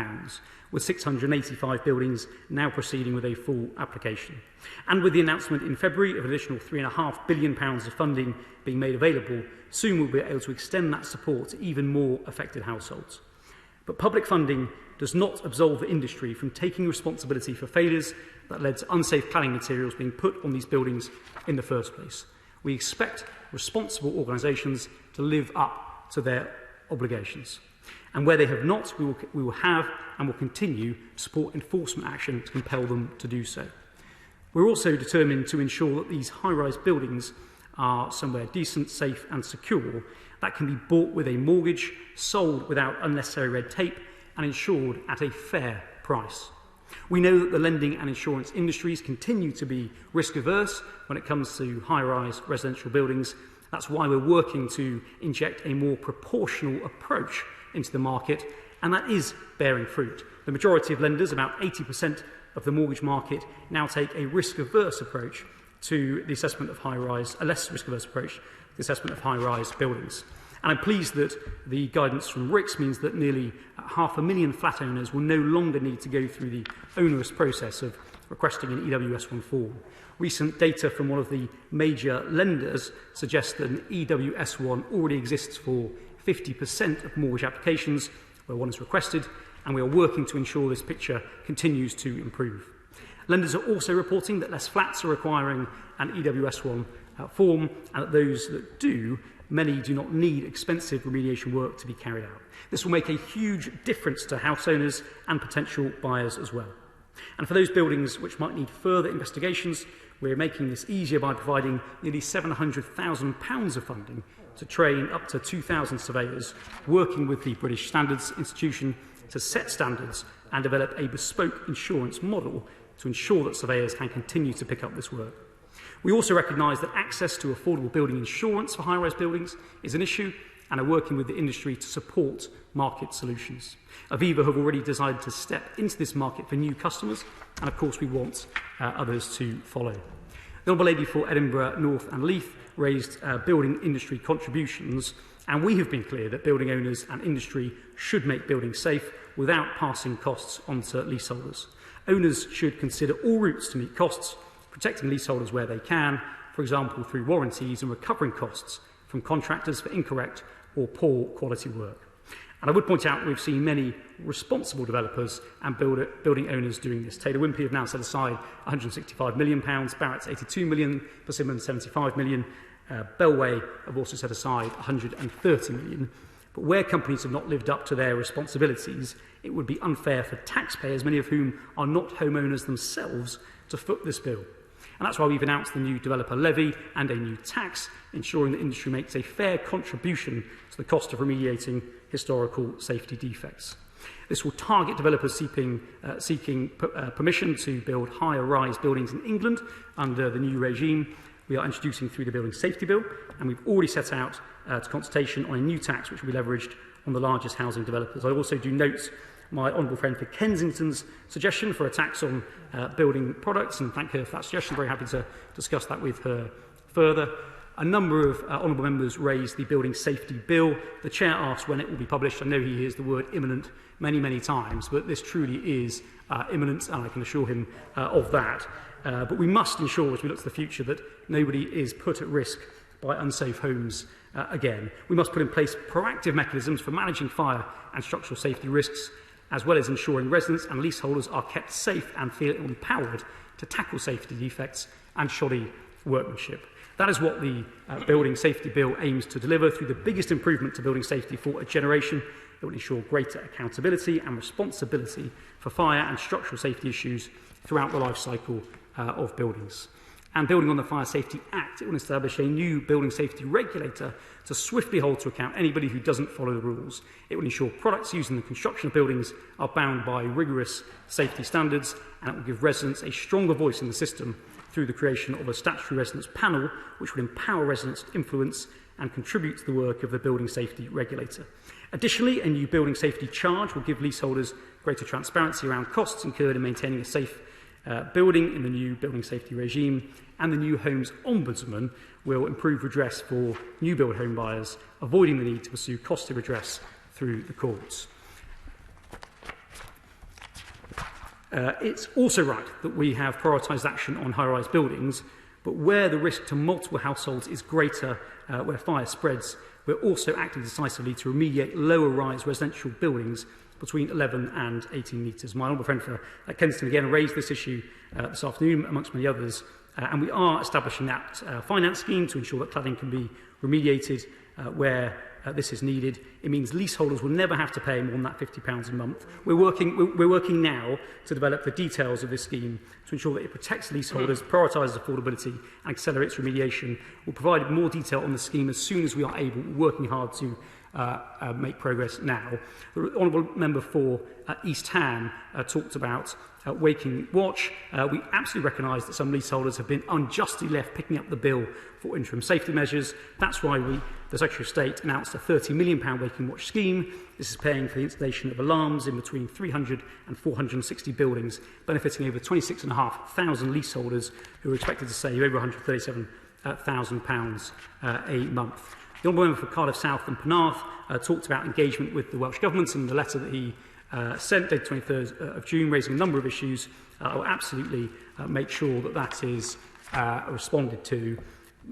with 685 buildings now proceeding with a full application. And with the announcement in February of an additional £3.5 billion of funding being made available, soon we'll be able to extend that support to even more affected households. But public funding does not absolve the industry from taking responsibility for failures that led to unsafe cladding materials being put on these buildings in the first place. We expect responsible organisations to live up to their obligations. And where they have not, we will have and will continue to support enforcement action to compel them to do so. We're also determined to ensure that these high-rise buildings are somewhere decent, safe and secure that can be bought with a mortgage, sold without unnecessary red tape and insured at a fair price. We know that the lending and insurance industries continue to be risk-averse when it comes to high-rise residential buildings. That's why we're working to inject a more proportional approach into the market, and that is bearing fruit. The majority of lenders, about 80% of the mortgage market, now take a risk-averse approach to the assessment of high-rise, a less risk-averse approach to the assessment of high-rise buildings. And I'm pleased that the guidance from RICS means that nearly 500,000 flat owners will no longer need to go through the onerous process of requesting an EWS1 form. Recent data from one of the major lenders suggests that an EWS1 already exists for 50% of mortgage applications where one is requested, and we are working to ensure this picture continues to improve. Lenders are also reporting that less flats are requiring an EWS1 form, and that those that do, many do not need expensive remediation work to be carried out. This will make a huge difference to house owners and potential buyers as well. And for those buildings which might need further investigations, we're making this easier by providing nearly £700,000 of funding to train up to 2,000 surveyors, working with the British Standards Institution to set standards and develop a bespoke insurance model to ensure that surveyors can continue to pick up this work. We also recognise that access to affordable building insurance for high-rise buildings is an issue, and are working with the industry to support market solutions. Aviva have already decided to step into this market for new customers, and of course we want others to follow. The Honourable Lady for Edinburgh North and Leith raised building industry contributions, and we have been clear that building owners and industry should make buildings safe without passing costs on to leaseholders. Owners should consider all routes to meet costs, protecting leaseholders where they can, for example through warranties and recovering costs from contractors for incorrect or poor quality work. And I would point out we've seen many responsible developers and building owners doing this. Taylor Wimpey have now set aside £165 million, Barrett's £82 million, Persimmon £75 million, Bellway have also set aside £130 million. But where companies have not lived up to their responsibilities, it would be unfair for taxpayers, many of whom are not homeowners themselves, to foot this bill. And that's why we've announced the new developer levy and a new tax, ensuring the industry makes a fair contribution to the cost of remediating historical safety defects. This will target developers seeking permission to build higher rise buildings in England under the new regime we are introducing through the Building Safety Bill, and we've already set out to consultation on a new tax which will be leveraged on the largest housing developers. I also do note my honourable friend for Kensington's suggestion for a tax on building products, and thank her for that suggestion. Very happy to discuss that with her further. A number of honourable members raised the Building Safety Bill. The Chair asked when it will be published. I know he hears the word imminent many, many times, but this truly is imminent, and I can assure him of that. But we must ensure, as we look to the future, that nobody is put at risk by unsafe homes again. We must put in place proactive mechanisms for managing fire and structural safety risks, as well as ensuring residents and leaseholders are kept safe and feel empowered to tackle safety defects and shoddy workmanship. That is what the Building Safety Bill aims to deliver through the biggest improvement to building safety for a generation. It will ensure greater accountability and responsibility for fire and structural safety issues throughout the life cycle of buildings. And building on the Fire Safety Act, it will establish a new building safety regulator to swiftly hold to account anybody who doesn't follow the rules. It will ensure products used in the construction of buildings are bound by rigorous safety standards, and it will give residents a stronger voice in the system through the creation of a statutory residents panel which will empower residents to influence and contribute to the work of the building safety regulator. Additionally, a new building safety charge will give leaseholders greater transparency around costs incurred in maintaining a safe building in the new building safety regime, and the new Homes Ombudsman will improve redress for new build home buyers, avoiding the need to pursue costly redress through the courts. It's also right that we have prioritised action on high-rise buildings, but where the risk to multiple households is greater, where fire spreads, we're also acting decisively to remediate lower-rise residential buildings between 11 and 18 metres. My honourable friend for Kensington again raised this issue this afternoon, amongst many others, and we are establishing that finance scheme to ensure that cladding can be remediated where this is needed. It means leaseholders will never have to pay more than that £50 a month. We're working now to develop the details of this scheme to ensure that it protects leaseholders, prioritises affordability and accelerates remediation. We'll provide more detail on the scheme as soon as we are able. We're working hard to make progress now. The Honourable Member for East Ham talked about Waking Watch. We absolutely recognise that some leaseholders have been unjustly left picking up the bill for interim safety measures. That's why the Secretary of State announced a £30 million Waking Watch scheme. This is paying for the installation of alarms in between 300 and 460 buildings, benefiting over 26,500 leaseholders who are expected to save over £137,000 a month. The Honourable Member for Cardiff South and Penarth talked about engagement with the Welsh Government in the letter that he sent dated 23rd of June, raising a number of issues. I will absolutely make sure that that is responded to.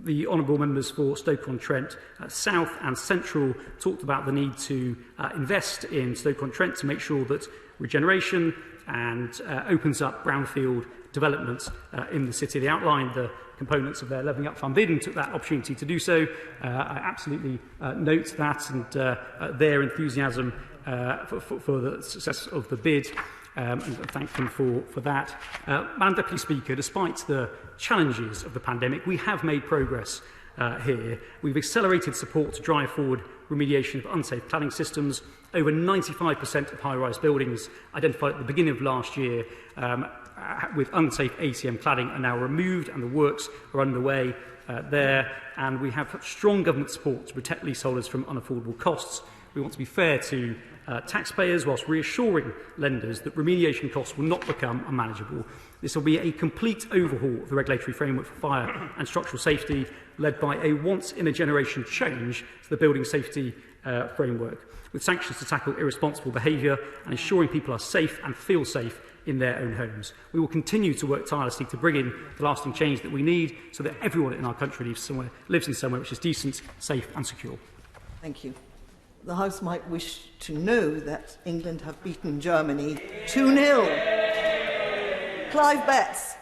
The Honourable Members for Stoke-on-Trent South and Central talked about the need to invest in Stoke-on-Trent to make sure that regeneration and opens up brownfield developments in the city. They outlined the components of their Levelling Up Fund bid and took that opportunity to do so. I absolutely note that and their enthusiasm for the success of the bid and thank them for that. Madam Deputy Speaker, despite the challenges of the pandemic, we have made progress here. We've accelerated support to drive forward remediation of unsafe cladding systems. Over 95% of high-rise buildings identified at the beginning of last year with unsafe ACM cladding are now removed, and the works are underway there. And we have strong government support to protect leaseholders from unaffordable costs. We want to be fair to taxpayers whilst reassuring lenders that remediation costs will not become unmanageable. This will be a complete overhaul of the regulatory framework for fire and structural safety, led by a once-in-a-generation change to the building safety framework, with sanctions to tackle irresponsible behaviour and ensuring people are safe and feel safe in their own homes. We will continue to work tirelessly to bring in the lasting change that we need so that everyone in our country lives in somewhere which is decent, safe and secure. Thank you. The House might wish to know that England have beaten Germany 2-0. Clive Betts.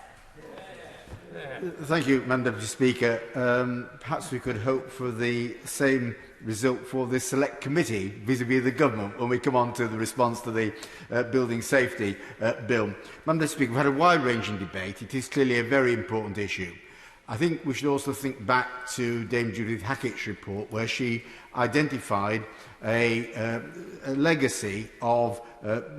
Thank you, Madam Deputy Speaker. Perhaps we could hope for the same result for the Select Committee vis-à-vis the Government when we come on to the response to the Building Safety Bill. Madam Deputy Speaker, we've had a wide-ranging debate. It is clearly a very important issue. I think we should also think back to Dame Judith Hackett's report, where she identified a legacy of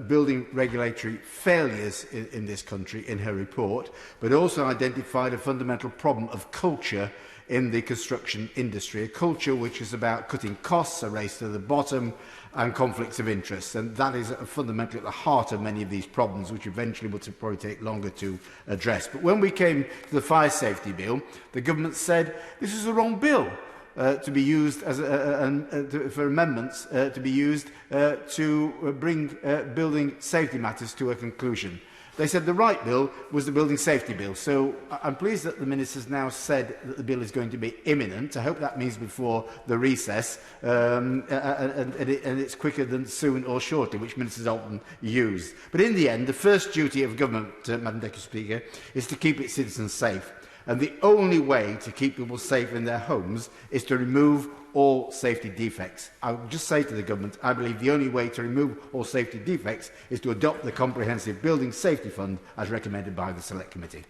building regulatory failures in this country in her report, but also identified a fundamental problem of culture in the construction industry, a culture which is about cutting costs, a race to the bottom, and conflicts of interest. And that is fundamentally at the heart of many of these problems, which eventually will probably take longer to address. But when we came to the fire safety bill, the government said this is the wrong bill to be used as for amendments to be used to bring building safety matters to a conclusion. They said the right bill was the building safety bill. So I'm pleased that the Minister has now said that the bill is going to be imminent. I hope that means before the recess, and it's quicker than soon or shortly, which Ministers often use. But in the end, the first duty of government, Madam Deputy Speaker, is to keep its citizens safe. And the only way to keep people safe in their homes is to remove all safety defects. I would just say to the government, I believe the only way to remove all safety defects is to adopt the Comprehensive Building Safety Fund as recommended by the Select Committee.